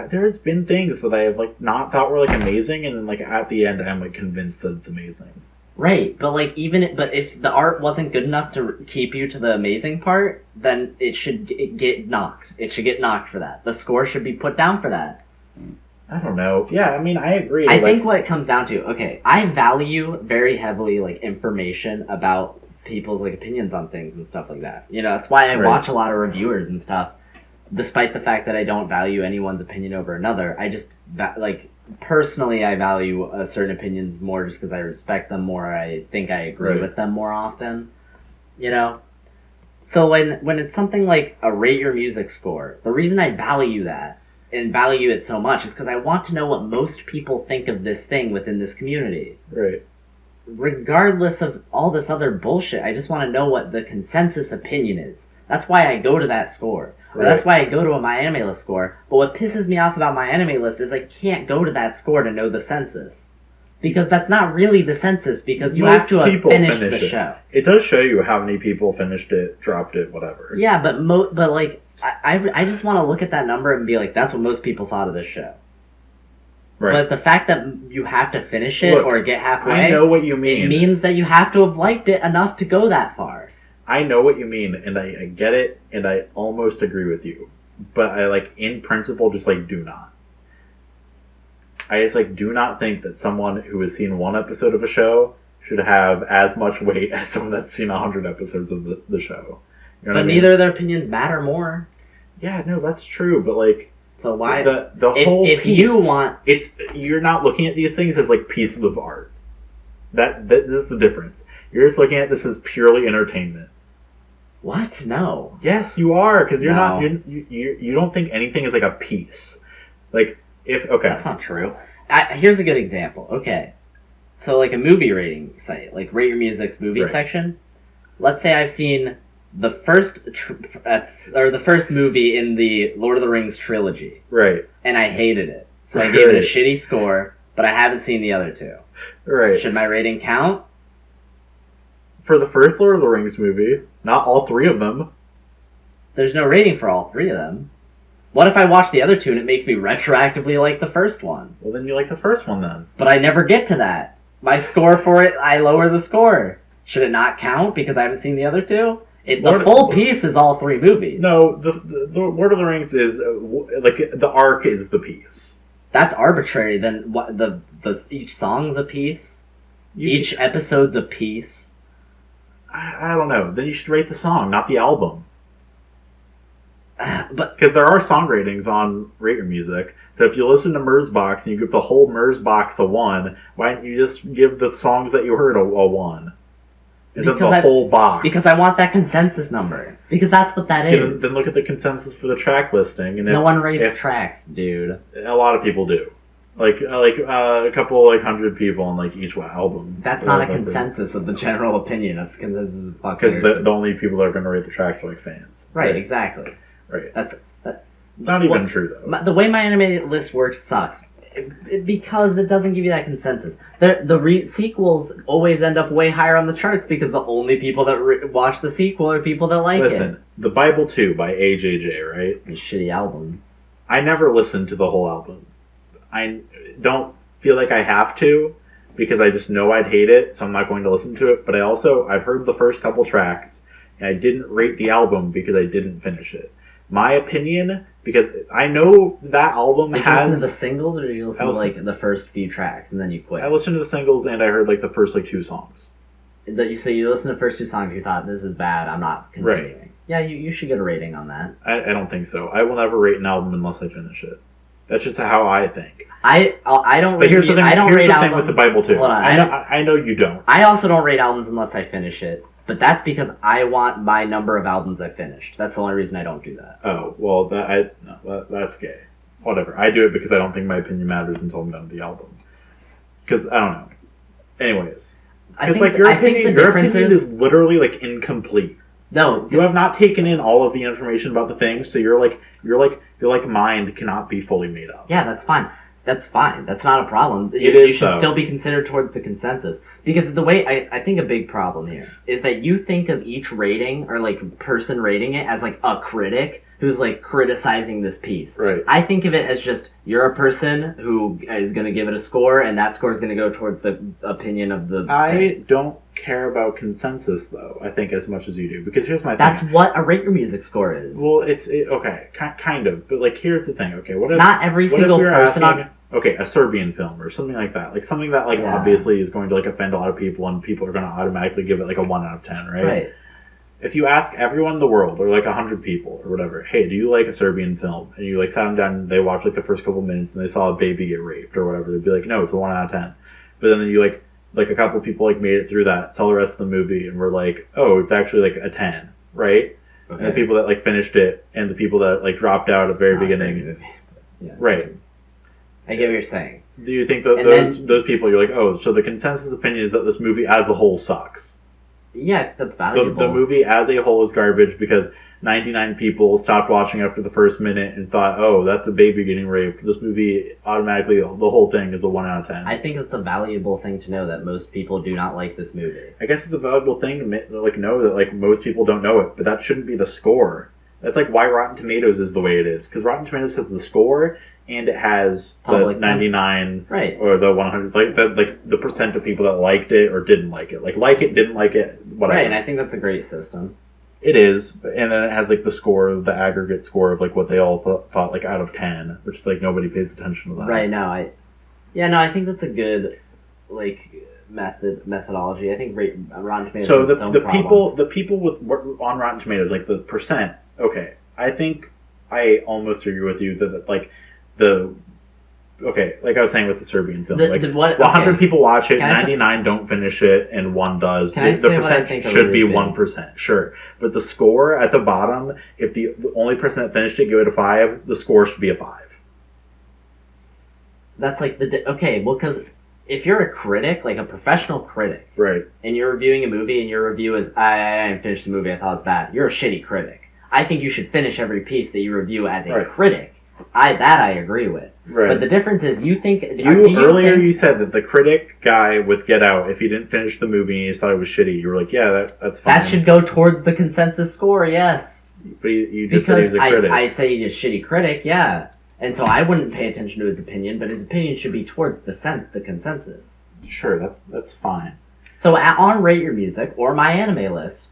There's been things that I have like not thought were like amazing, and then like at the end I'm like convinced that it's amazing. Right, but like but if the art wasn't good enough to keep you to the amazing part, then it should get knocked. It should get knocked for that. The score should be put down for that. I don't know. Yeah, I mean, I agree. I think what it comes down to, okay, I value very heavily like information about people's like opinions on things and stuff like that. That's why I watch a lot of reviewers and stuff. Despite the fact that I don't value anyone's opinion over another, I just personally I value certain opinions more just because I respect them more. I think I agree with them more often. So when it's something like a rate your music score, the reason I value that and value it so much is because I want to know what most people think of this thing within this community. Right. Regardless of all this other bullshit, I just want to know what the consensus opinion is. That's why I go to that score. Or that's why I go to a My Anime List score. But what pisses me off about My Anime List is I can't go to that score to know the census. Because that's not really the census, because you have to have finished the show. It does show you how many people finished it, dropped it, whatever. Yeah, but like I just want to look at that number and be like, that's what most people thought of this show. Right. But the fact that you have to finish it or get halfway, I know what you mean. It means that you have to have liked it enough to go that far. I know what you mean, and I get it, and I almost agree with you. But I, like, in principle, just, like, do not. I just, like, do not think that someone who has seen one episode of a show should have as much weight as someone that's seen 100 episodes of the show. You know but neither of their opinions matter more. Yeah, no, that's true, but, like... So why... The whole if piece, you want... You're not looking at these things as, like, pieces of art. This is the difference. You're just looking at this as purely entertainment. What? No. Yes, you are, because you're not. You don't think anything is like a piece. Like okay. That's not true. Here's a good example. Okay, so like a movie rating site, like Rate Your Music's movie section. Let's say I've seen the first the first movie in the Lord of the Rings trilogy. Right. And I hated it, so I gave it a shitty score. But I haven't seen the other two. Right. Should my rating count? For the first Lord of the Rings movie, not all three of them. There's no rating for all three of them. What if I watch the other two and it makes me retroactively like the first one? Well, then you like the first one then. But I never get to that. My score for it, I lower the score. Should it not count because I haven't seen the other two? The full piece is all three movies. No, the Lord of the Rings is, like, the arc is the piece. That's arbitrary. Then what? Each song's a piece? Each episode's a piece? I don't know. Then you should rate the song, not the album. But because there are song ratings on Rate Your Music. So if you listen to Merzbox and you give the whole Merzbox a 1, why don't you just give the songs that you heard a 1? Instead of the whole box. Because I want that consensus number. Because that's what that is. Then look at the consensus for the track listing. And no one rates tracks, dude. A lot of people do. Like a couple, 100 people on, each album. That's not a consensus of the general opinion. That's consensus of fucking... Because the only people that are going to rate the tracks are, fans. Right, exactly. Right. That's not even true, though. The way My Anime List works sucks. Because it doesn't give you that consensus. The sequels always end up way higher on the charts because the only people that watch the sequel are people that like it. Listen, The Bible 2 by AJJ, right? A shitty album. I never listened to the whole album. I don't feel like I have to because I just know I'd hate it, so I'm not going to listen to it. But I've heard the first couple tracks, and I didn't rate the album because I didn't finish it. My opinion, because I know that album Did you listen to the singles, or did you listen to like the first few tracks and then you quit? I listened to the singles and I heard like the first like 2 songs. So you listened to the first 2 songs, you thought, this is bad, I'm not continuing. Right. Yeah, you should get a rating on that. I don't think so. I will never rate an album unless I finish it. That's just how I think. I don't. But here's the thing. I don't here's rate the albums. Thing with the Bible too. Hold on, I know you don't. I also don't rate albums unless I finish it. But that's because I want my number of albums I finished. That's the only reason I don't do that. Oh, well, that's gay. Whatever. I do it because I don't think my opinion matters until I'm done with the album. Because, I don't know. Anyways. Because, like, your opinion is literally, like, incomplete. No. You have not taken in all of the information about the things, so your mind cannot be fully made up. Yeah, that's fine. That's fine. That's not a problem. You should still be considered towards the consensus. Because the way I think a big problem here is that you think of each rating or like person rating it as like a critic who's like criticizing this piece. Right. I think of it as just you're a person who is going to give it a score, and that score is going to go towards the opinion of the. I don't care about consensus though. I think as much as you do, because here's my thing. That's what a Rate Your Music score is. Well, okay, kind of, but like here's the thing. Okay, what if not every single person okay, a Serbian film or something like that, like something that like obviously is going to like offend a lot of people, and people are going to automatically give it like a 1 out of 10, right? Right. If you ask everyone in the world, or like 100 people, or whatever, hey, do you like a Serbian film? And you like sat them down and they watched like the first couple minutes and they saw a baby get raped or whatever, they'd be like, no, it's a 1 out of 10. But then you like a couple people like made it through that, saw the rest of the movie, and were like, oh, it's actually like a 10, right? Okay. And the people that like finished it, and the people that like dropped out at the very beginning, yeah, right? I get what you're saying. Do you think that those people, you're like, oh, so the consensus opinion is that this movie as a whole sucks? Yeah, that's valuable. The movie as a whole is garbage because 99 people stopped watching after the first minute and thought, oh, that's a baby getting raped. This movie, automatically, the whole thing is a 1 out of 10. I think it's a valuable thing to know that most people do not like this movie. I guess it's a valuable thing to like know that like most people don't know it, but that shouldn't be the score. That's like why Rotten Tomatoes is the way it is. Because Rotten Tomatoes has the score, and it has the 99 right. or the 100, like the percent of people that liked it or didn't like it. Like it, didn't like it, whatever. Right, and I think that's a great system. It is, and then it has like the score, the aggregate score of like what they all thought like out of 10, which is like nobody pays attention to that. Right, no, I think that's a good like methodology. I think Rotten Tomatoes. So the people with on Rotten Tomatoes, like the percent. Okay, I think I almost agree with you that like like I was saying with the Serbian film, 100 people watch it, 99 don't finish it, and 1 does. The percent should be 1%, sure. But the score at the bottom, if the only person that finished it gave it a 5, the score should be a 5. That's like because if you're a critic, like a professional critic, right, and you're reviewing a movie and your review is, I didn't finish the movie, I thought it was bad, you're a shitty critic. I think you should finish every piece that you review as a critic. I agree with. Right. But the difference is you said that the critic guy with Get Out, if he didn't finish the movie and he just thought it was shitty, you were like, yeah, that's fine. That should go towards the consensus score, yes. But you just said he was a critic. I say he's a shitty critic, yeah. And so I wouldn't pay attention to his opinion, but his opinion should be towards the consensus. Sure, that's fine. So on Rate Your Music, or my anime list,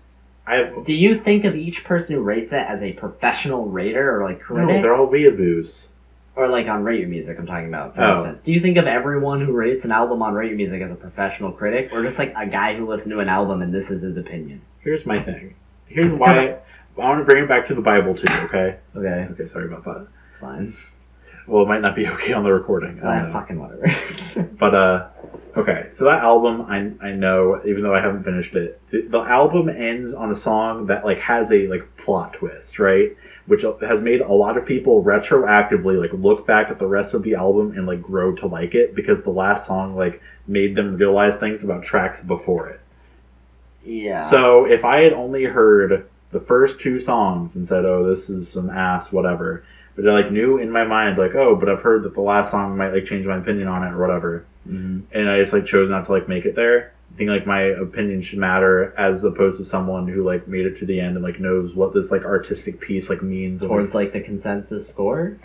do you think of each person who rates it as a professional rater or like critic? No, they're all weeaboos. Or like on Rate Your Music, I'm talking about, for instance. Do you think of everyone who rates an album on Rate Your Music as a professional critic, or just like a guy who listened to an album and this is his opinion? Here's my thing. Here's why I want to bring it back to the Bible too. Okay. Okay. Sorry about that. It's fine. Well, it might not be okay on the recording. Fucking whatever. But okay. So that album, I know, even though I haven't finished it, the album ends on a song that like has a like plot twist, right? Which has made a lot of people retroactively like look back at the rest of the album and like grow to like it because the last song like made them realize things about tracks before it. Yeah. So if I had only heard the first 2 songs and said, "Oh, this is some ass," whatever, but I like knew in my mind like, "Oh, but I've heard that the last song might like change my opinion on it or whatever," and I just like chose not to like make it there. I think like my opinion should matter as opposed to someone who like made it to the end and like knows what this like artistic piece like means towards like the consensus score.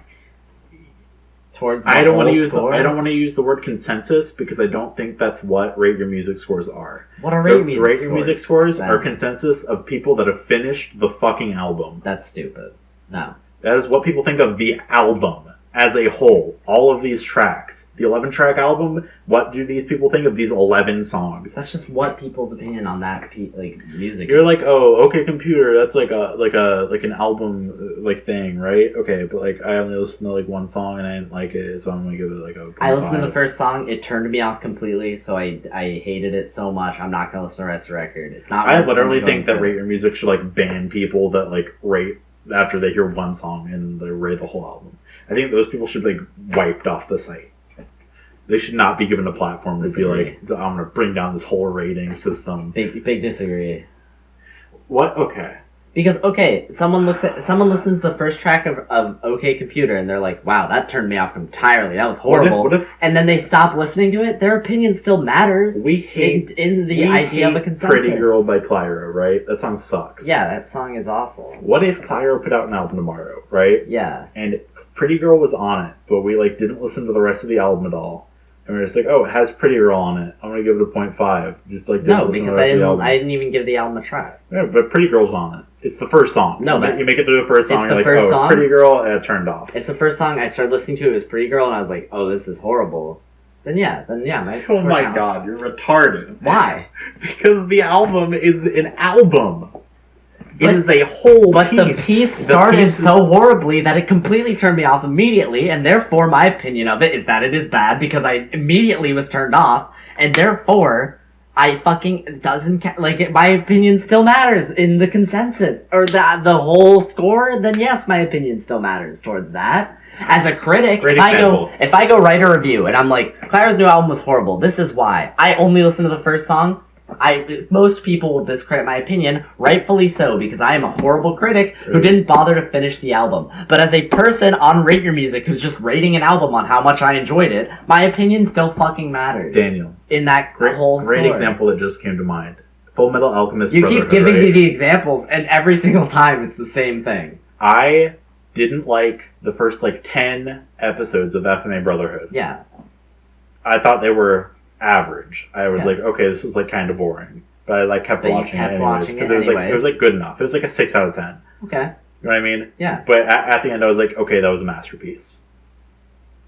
towards the I don't want to whole use score? I don't want to use the word consensus because I don't think that's what Rate Your Music scores are. What are Rate Your Music Rate scores? Your Music scores then? are consensus of people that have finished the fucking album. That's stupid. No. That is what people think of the album as a whole. All of these tracks. The 11-track album, what do these people think of these 11 songs? That's just what people's opinion on that music You're is. like, oh, okay, computer, that's like an album thing, right? Okay, but like I only listened to like one song and I didn't like it, so I'm gonna give it like a. I listened to the first song, it turned me off completely, so I hated it so much. I'm not gonna listen to the rest of the record. It's not. I literally think that Rate Your Music should like ban people that like rate after they hear one song and they rate the whole album. I think those people should be like wiped off the site. They should not be given a platform to be like, I'm gonna bring down this whole rating system. Big disagree. What? Okay. Because someone listens to the first track of OK Computer and they're like, wow, that turned me off entirely. That was horrible. What if and then they stop listening to it? Their opinion still matters. We hate in the idea of a consensus. Pretty Girl by Clyro, right? That song sucks. Yeah, that song is awful. What if Clyro put out an album tomorrow, right? Yeah. And Pretty Girl was on it, but we like didn't listen to the rest of the album at all. And we're just like, oh, it has Pretty Girl on it. I'm gonna give it a 0.5. Just like no, because I didn't even give the album a try. Yeah, but Pretty Girl's on it. It's the first song. No, but you make it through the first song. You're like, first oh, song? It's Pretty Girl. And it turned off. It's the first song I started listening to. It was Pretty Girl, and I was like, oh, this is horrible. Then yeah. Oh my god, you're retarded. Why? Because the album is an album. It is a whole but piece. But the piece started so horribly that it completely turned me off immediately, and therefore my opinion of it is that it is bad because I immediately was turned off, and therefore I fucking my opinion still matters in the consensus or the whole score. Then yes, my opinion still matters towards that. As a critic, if I go write a review and I'm like, Clara's new album was horrible. This is why. I only listen to the first song. Most people will discredit my opinion, rightfully so, because I am a horrible critic who didn't bother to finish the album. But as a person on Rate Your Music who's just rating an album on how much I enjoyed it, my opinion still fucking matters. Daniel. In that whole story. Great example that just came to mind. Full Metal Alchemist You keep giving me the examples, and every single time it's the same thing. I didn't like the first 10 episodes of FMA Brotherhood. Yeah. I thought they were average. I was like, okay, this was kind of boring, but I kept watching it anyways because it was good enough. It was like a 6 out of 10. Okay. You know what I mean? Yeah. But at the end, I was like, okay, that was a masterpiece.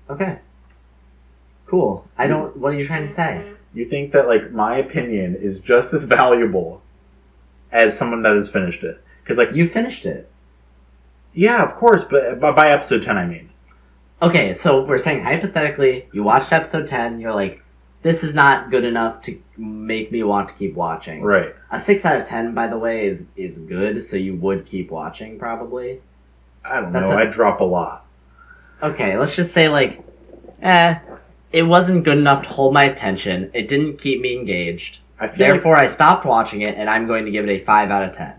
Okay. Cool. What are you trying to say? You think that my opinion is just as valuable as someone that has finished it? Because you finished it. Yeah, of course, but by episode 10, I mean. Okay, so we're saying hypothetically, you watched episode 10, you're like, this is not good enough to make me want to keep watching. Right. A 6 out of 10, by the way, is good, so you would keep watching, probably. I don't know. I drop a lot. Okay, let's just say, it wasn't good enough to hold my attention. It didn't keep me engaged. Therefore, I stopped watching it, and I'm going to give it a 5 out of 10.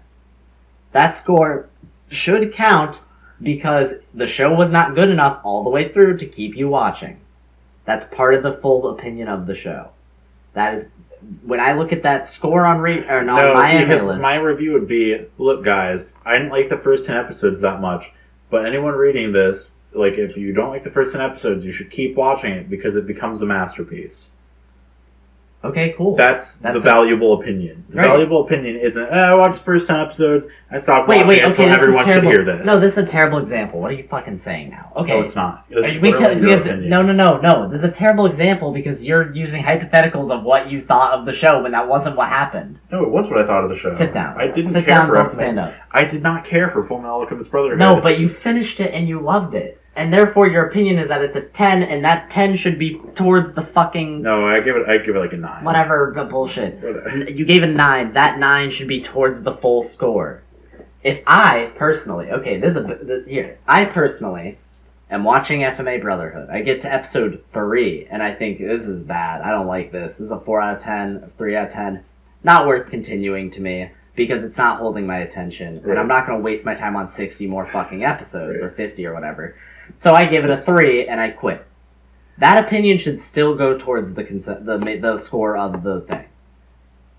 That score should count because the show was not good enough all the way through to keep you watching. That's part of the full opinion of the show. That is, when I look at that score on my anime list. My review would be, look guys, I didn't like the first 10 episodes that much, but anyone reading this, if you don't like the first 10 episodes, you should keep watching it because it becomes a masterpiece. Okay, cool. That's the valuable opinion. The valuable opinion isn't, I watched the first 10 episodes, I stopped watching it, so everyone should hear this. No, this is a terrible example. What are you fucking saying now? Okay. No, it's not. No. This is a terrible example because you're using hypotheticals of what you thought of the show when that wasn't what happened. No, it was what I thought of the show. Sit down. I didn't Sit care down, for don't stand up. I did not care for Full Metal Alchemist Brotherhood. No, but you finished it and you loved it. And therefore your opinion is that it's a 10 and that 10 should be towards the fucking... No, I give it like a 9. Whatever, bullshit. You gave it a 9. That 9 should be towards the full score. If I personally... Okay, I personally am watching FMA Brotherhood. I get to episode 3 and I think this is bad. I don't like this. This is a 4 out of 10, a 3 out of 10. Not worth continuing to me. Because it's not holding my attention. Right. And I'm not going to waste my time on 60 more fucking episodes or 50 or whatever. So I give it a 3 and I quit. That opinion should still go towards the score of the thing.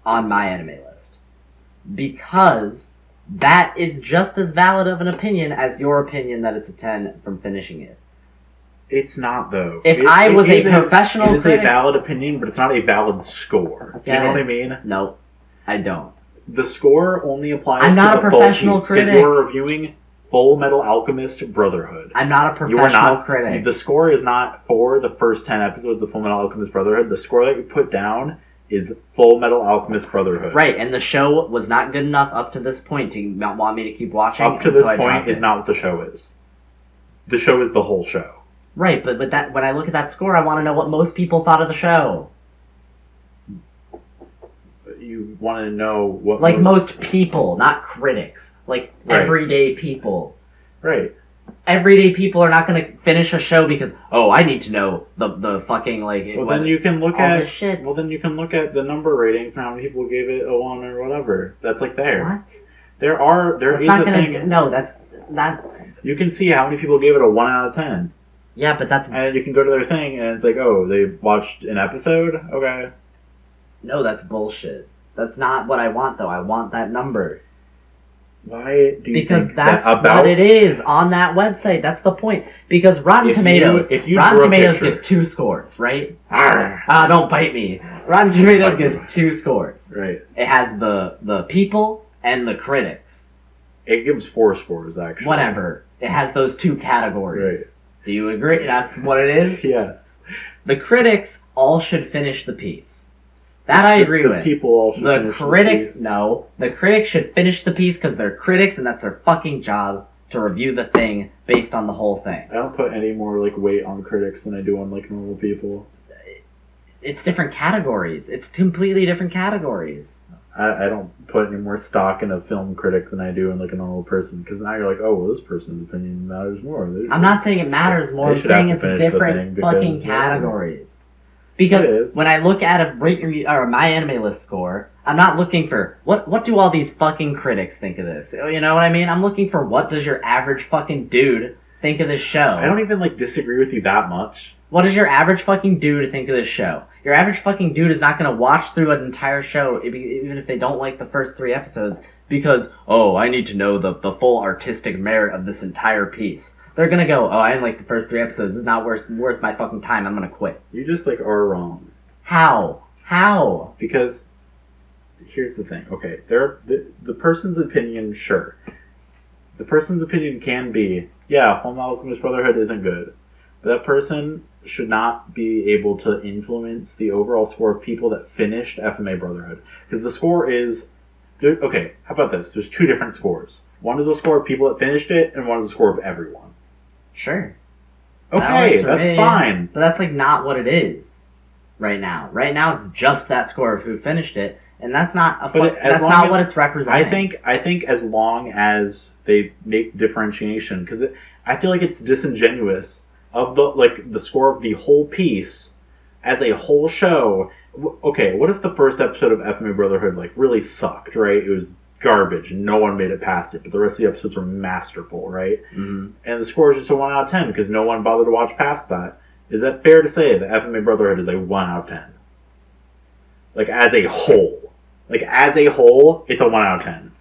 On my anime list. Because that is just as valid of an opinion as your opinion that it's a 10 from finishing it. It's not, though. If I was a professional critic... It is a valid opinion, but it's not a valid score. Yeah, you know what I mean? No, I don't. The score only applies I'm not to a professional critic. Because you're reviewing Full Metal Alchemist Brotherhood. I'm not a professional critic. The score is not for the first 10 episodes of Full Metal Alchemist Brotherhood. The score that you put down is Full Metal Alchemist Brotherhood. Right, and the show was not good enough up to this point to want me to keep watching. Up to this point is not what the show is. The show is the whole show. Right, but that when I look at that score, I want to know what most people thought of the show. You want to know what... Like most people, not critics. Like everyday people. Right. Everyday people are not going to finish a show because, oh, I need to know the fucking, like... Well, then you can look at... This shit. Well, then you can look at the number ratings and how many people gave it a 1 or whatever. That's like there. What? There is a thing... No, that's... You can see how many people gave it a 1 out of 10. Yeah, but that's... And you can go to their thing, and it's like, oh, they watched an episode? Okay. No, that's bullshit. That's not what I want, though. I want that number. Why do you Because think that's that about... what it is on that website. That's the point. Because Rotten Tomatoes gives 2 scores, right? Don't bite me. Rotten Tomatoes gives 2 scores. Right. It has the people and the critics. It gives 4 scores, actually. Whatever. It has those 2 categories. Right. Do you agree? That's what it is? Yes. The critics all should finish the piece. That I agree with. The people all should finish the piece. No. The critics should finish the piece because they're critics and that's their fucking job to review the thing based on the whole thing. I don't put any more weight on critics than I do on normal people. It's different categories. It's completely different categories. I don't put any more stock in a film critic than I do in a normal person, because now you're like, oh, well, this person's opinion matters more. I'm not saying it matters more. I'm saying it's different fucking categories. Because when I look at my anime list score, I'm not looking for what do all these fucking critics think of this. You know what I mean? I'm looking for what does your average fucking dude think of this show. I don't even disagree with you that much. What does your average fucking dude think of this show? Your average fucking dude is not going to watch through an entire show, even if they don't like the first 3 episodes, because, oh, I need to know the full artistic merit of this entire piece. They're going to go, oh, I didn't like the first 3 episodes. This is not worth my fucking time. I'm going to quit. You just, are wrong. How? How? Because, here's the thing. Okay, the person's opinion, sure. The person's opinion can be, yeah, Full Metal Alchemist Brotherhood isn't good. But that person should not be able to influence the overall score of people that finished FMA Brotherhood. Because the score is... Okay, how about this? There's 2 different scores. One is a score of people that finished it, and one is a score of everyone. Sure. Okay, that's fine. But that's not what it is right now. Right now it's just that score of who finished it, and that's not what it's representing. I think as long as they make differentiation, because I feel like it's disingenuous of the score of the whole piece as a whole show. Okay, what if the first episode of FMA Brotherhood really sucked, right? It was garbage and no one made it past it, but the rest of the episodes were masterful, right? Mm-hmm. And the score is just a 1 out of 10 because no one bothered to watch past that. Is that fair to say that FMA Brotherhood is a 1 out of 10? As a whole. As a whole, it's a 1 out of 10.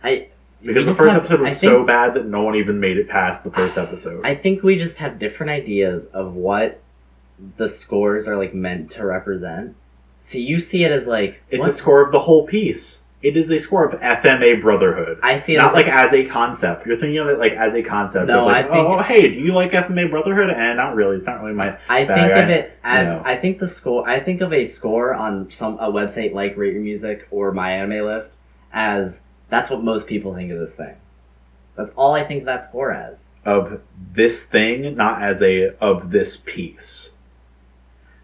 Because the first episode was so bad that no one even made it past the first episode. I think we just have different ideas of what the scores are meant to represent. See, you see it as it's a score of the whole piece. It is a score of FMA Brotherhood. I see it not as a concept. You're thinking of it as a concept. No, I think. Oh, hey, do you like FMA Brotherhood? And not really. It's not really my. I think of it as I think the score. I think of a score on a website like Rate Your Music or My Anime List as that's what most people think of this thing. That's all I think of that score as. Of this thing, not as of this piece.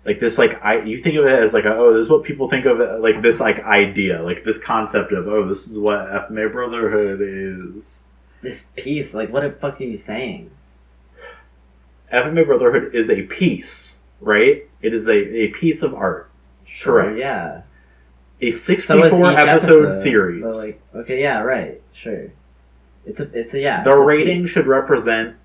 This, you think of it as oh, this is what people think of it, this, idea, this concept of, oh, this is what FMA Brotherhood is. This piece, what the fuck are you saying? FMA Brotherhood is a piece, right? It is a piece of art. Sure, correct. Yeah. A 64-episode series. So, okay, yeah, right, sure. It's a yeah. The rating should represent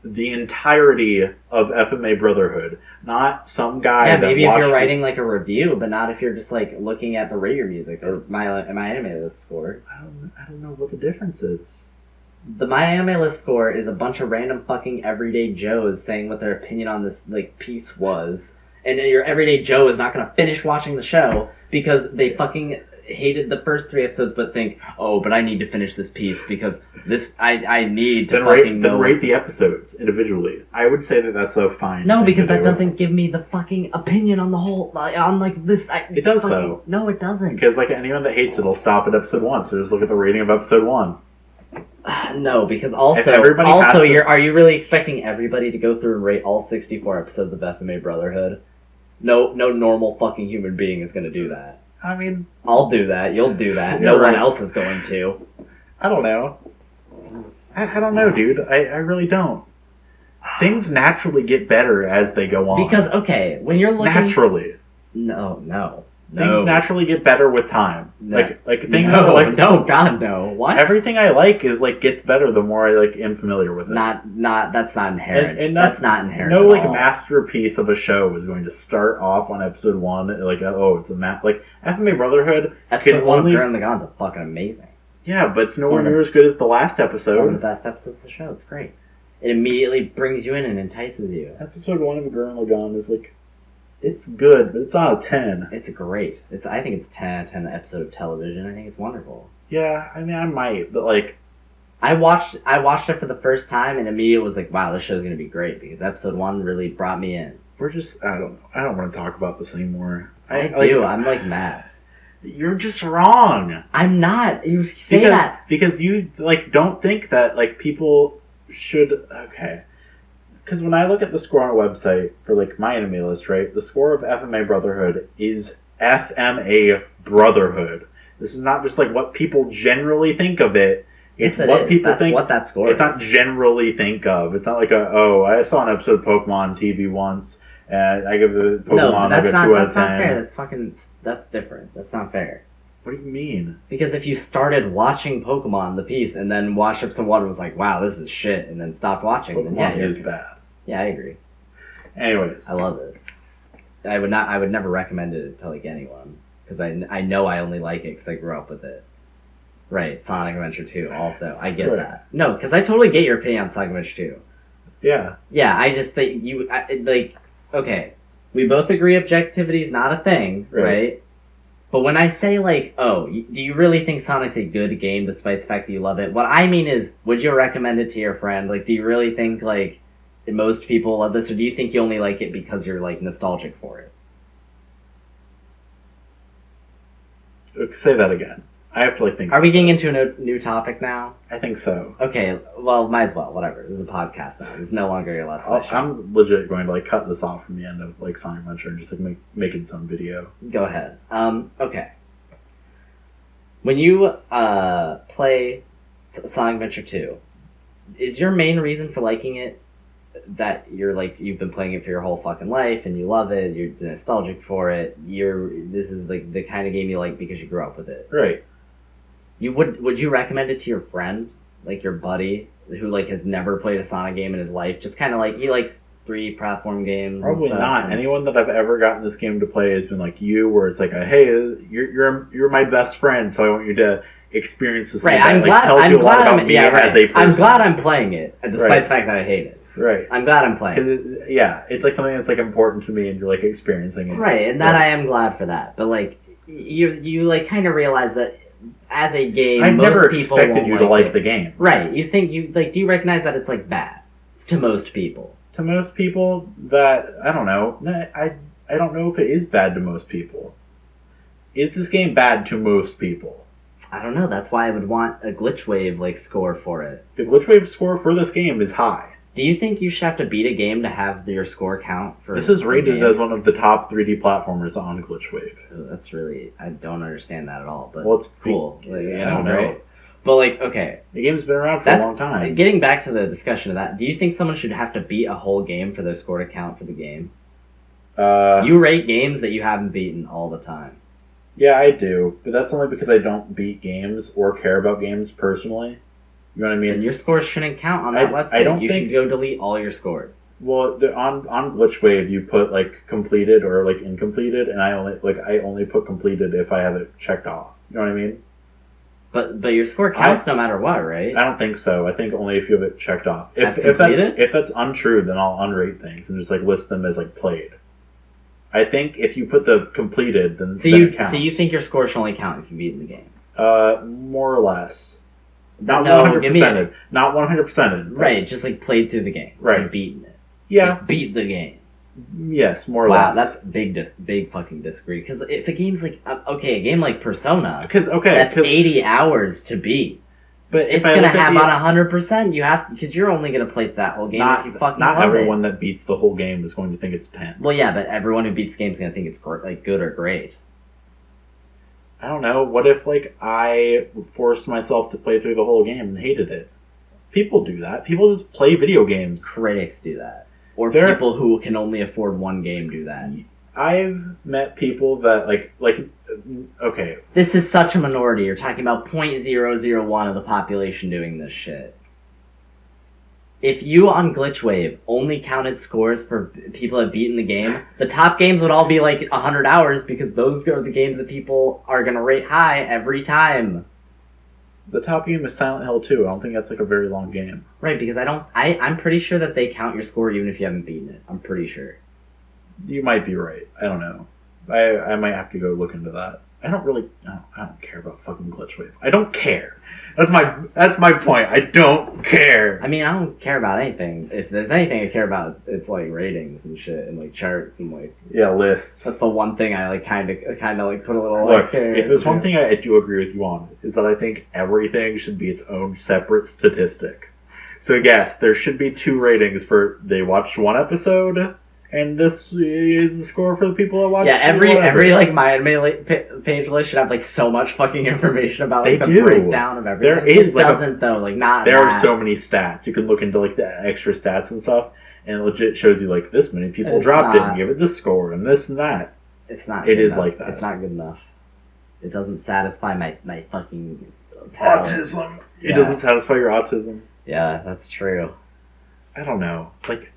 the entirety of FMA Brotherhood, not some guy. Yeah, maybe if you're writing a review, but not if you're just looking at the Rate Your Music or my anime list score. I don't know what the difference is. The My Anime List score is a bunch of random fucking everyday Joes saying what their opinion on this like piece was, and your everyday Joe is not gonna finish watching the show because they fucking hated the first 3 episodes, but think, oh, but I need to finish this piece because this I need to fucking know. Then rate the episodes individually. I would say that that's a fine. No, because that doesn't give me the fucking opinion on the whole on like this. It does though. No, it doesn't. Because like anyone that hates it'll stop at episode 1. So just look at the rating of episode 1. No, because are you really expecting everybody to go through and rate all 64 episodes of FMA Brotherhood? No normal fucking human being is going to do that. I mean, I'll do that. You'll do that. No one else is going to. I don't know. I don't know, dude. I really don't. Things naturally get better as they go on. Because, okay, when you're looking... Naturally. No. Things naturally get better with time. No. Like things no, like no, God, no. What? Everything I like is like gets better the more I like am familiar with it. That's not inherent. And that's not inherent. No, like masterpiece of a show is going to start off on episode 1 like it's a like FMA Brotherhood. Episode 1 of Gurren Lagann's fucking amazing. Yeah, but it's nowhere near as good as the last episode. It's one of the best episodes of the show. It's great. It immediately brings you in and entices you. Episode 1 of Gurren Lagann is like. It's good, but it's not a 10. It's great. I think it's 10 episode of television. I think it's wonderful. Yeah, I mean, I might, but like... I watched it for the first time and immediately was like, wow, this show's going to be great because episode 1 really brought me in. We're just... I don't know. I don't want to talk about this anymore. I do. I'm like mad. You're just wrong. I'm not. You say that. Because you, like, don't think that, like, people should... Okay. Because when I look at the score on a website for, like, My Anime List, right, the score of FMA Brotherhood is FMA Brotherhood. This is not just, like, what people generally think of it. It's what people think. What that score is. It's not generally think of. It's not like I saw an episode of Pokemon TV once, and I give the Pokemon like a 2 out of 10. That's not fair. That's different. That's not fair. What do you mean? Because if you started watching Pokemon, the piece, and then watched episode 1 and was like, wow, this is shit, and then stopped watching, Pokemon then is bad. Yeah, I agree. Anyways. I love it. I would never recommend it to, like, anyone. Because I know I only like it because I grew up with it. Right, Sonic Adventure 2 also. I get that. No, because I totally get your opinion on Sonic Adventure 2. Yeah. Yeah, I just think okay, we both agree objectivity is not a thing, right? But when I say, like, oh, do you really think Sonic's a good game despite the fact that you love it? What I mean is, would you recommend it to your friend? Like, do you really think, like, most people love this, or do you think you only like it because you're, like, nostalgic for it? Say that again. I have to, like, think. Are we getting into a new topic now? I think so. Okay, well, might as well. Whatever. This is a podcast now. This is no longer your Let's Play show. I'm legit going to, like, cut this off from the end of, like, Sonic Adventure and just, like, make it its own video. Go ahead. Okay. When you play Sonic Adventure 2, is your main reason for liking it that you're, like, you've been playing it for your whole fucking life and you love it, you're nostalgic for it, this is, like, the kind of game you like because you grew up with it? Right. Would you recommend it to your friend, like your buddy, who, like, has never played a Sonic game in his life? Just kind of like, he likes 3 platform games. Probably and stuff, not. Anyone that I've ever gotten this game to play has been like you, where it's like, hey, you're my best friend, so I want you to experience this. Right. I'm glad I'm playing it, despite the fact that I hate it. Right. I'm glad I'm playing it. Yeah, it's like something that's, like, important to me, and you're, like, experiencing it. Right, and that I am glad for that. But, like, you like, kind of realize that as a game, I've most never people expected you to like like the game. Right. You think do you recognize that it's, like, bad to most people? To most people, that, I don't know. I don't know if it is bad to most people. Is this game bad to most people? I don't know. That's why I would want a Glitch Wave, like, score for it. The Glitch Wave score for this game is high. Do you think you should have to beat a game to have your score count for? This is rated as one of the top 3D platformers on Glitch Wave. Oh, that's really, I don't understand that at all. But well, it's cool. I don't know. Great. But, like, okay, the game's been around for a long time. Getting back to the discussion of that, do you think someone should have to beat a whole game for their score to count for the game? You rate games that you haven't beaten all the time. Yeah, I do, but that's only because I don't beat games or care about games personally. You know what I mean? Then your scores shouldn't count on that website. You should go delete all your scores. Well, on Glitch Wave, you put, like, completed or, like, incompleted, and I only put completed if I have it checked off. You know what I mean? But your score counts no matter what, right? I don't think so. I think only if you have it checked off. If that's untrue, then I'll unrate things and just like list them as like played. I think if you put the completed, then it counts. So you think your score should only count if you beat the game? More or less. Not 100%. Not 100%. Right, just like played through the game. Right. And beaten it. Yeah. Like beat the game. Yes, more or Wow, less. that's big fucking disagree. Because if a game's like a game like Persona, that's 80 hours to beat. But it's gonna have on 100%. You have because you're only gonna play that whole game if you fucking not love everyone that beats the whole game is going to think it's 10. Well, yeah, but everyone who beats the game is gonna think it's like good or great. I don't know. What if like I forced myself to play through the whole game and hated it? People do that. People just play video games. Critics do that. Or people who can only afford one game do that. I've met people that okay. This is such a minority. You're talking about 0.001 of the population doing this shit. If you on Glitchwave only counted scores for people that beaten the game, the top games would all be like 100 hours because those are the games that people are gonna rate high every time. The top game is Silent Hill 2. I don't think that's like a very long game. Right, because I'm pretty sure that they count your score even if you haven't beaten it. I'm pretty sure. You might be right. I don't know. I might have to go look into that. I don't care about fucking Glitchwave. I don't care. That's my point. I don't care. I mean, I don't care about anything. If there's anything I care about, it's like ratings and shit and like charts and like lists. That's the one thing I like kind of like put a little look. If there's one thing I do agree with you on is that I think everything should be its own separate statistic. So yes, there should be 2 ratings for they watched 1 episode. And this is the score for the people that watch. Yeah, every like my anime page list should have like so much fucking information about like the breakdown of everything. There is There are so many stats. You can look into like the extra stats and stuff, and it legit shows you like this many people dropped it and give it this score and this and that. It's not. It is like that. It's not good enough. It doesn't satisfy my fucking autism. It doesn't satisfy your autism. Yeah, that's true. I don't know, like.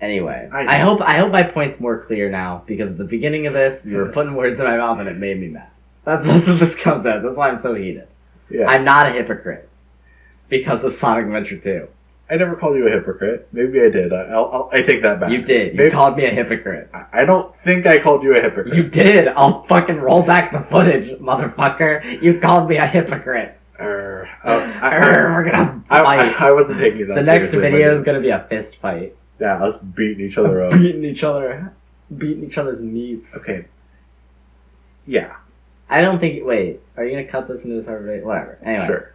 Anyway, I hope my point's more clear now because at the beginning of this, you were putting words in my mouth and it made me mad. That's what this comes out. That's why I'm so heated. Yeah. I'm not a hypocrite because of Sonic Adventure 2. I never called you a hypocrite. Maybe I did. I take that back. You did. You called me a hypocrite. I don't think I called you a hypocrite. You did. I'll fucking roll back the footage, motherfucker. You called me a hypocrite. We're gonna fight. I wasn't taking that. The next video is gonna be a fist fight. Yeah, us beating each other up. Beating each other's meats. Okay. Yeah. I don't think. Wait, are you gonna cut this into this video? Whatever. Anyway. Sure.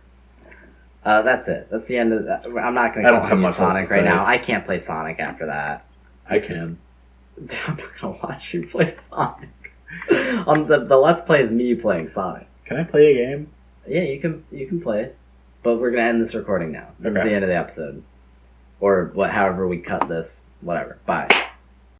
That's it. That's the end of that. I'm not gonna continue Sonic right now. I can't play Sonic after that. I can. I'm not gonna watch you play Sonic. The Let's Play is me playing Sonic. Can I play a game? Yeah, you can play it. But we're gonna end this recording now. That's okay. the end of the episode. Or however we cut this. Whatever. Bye.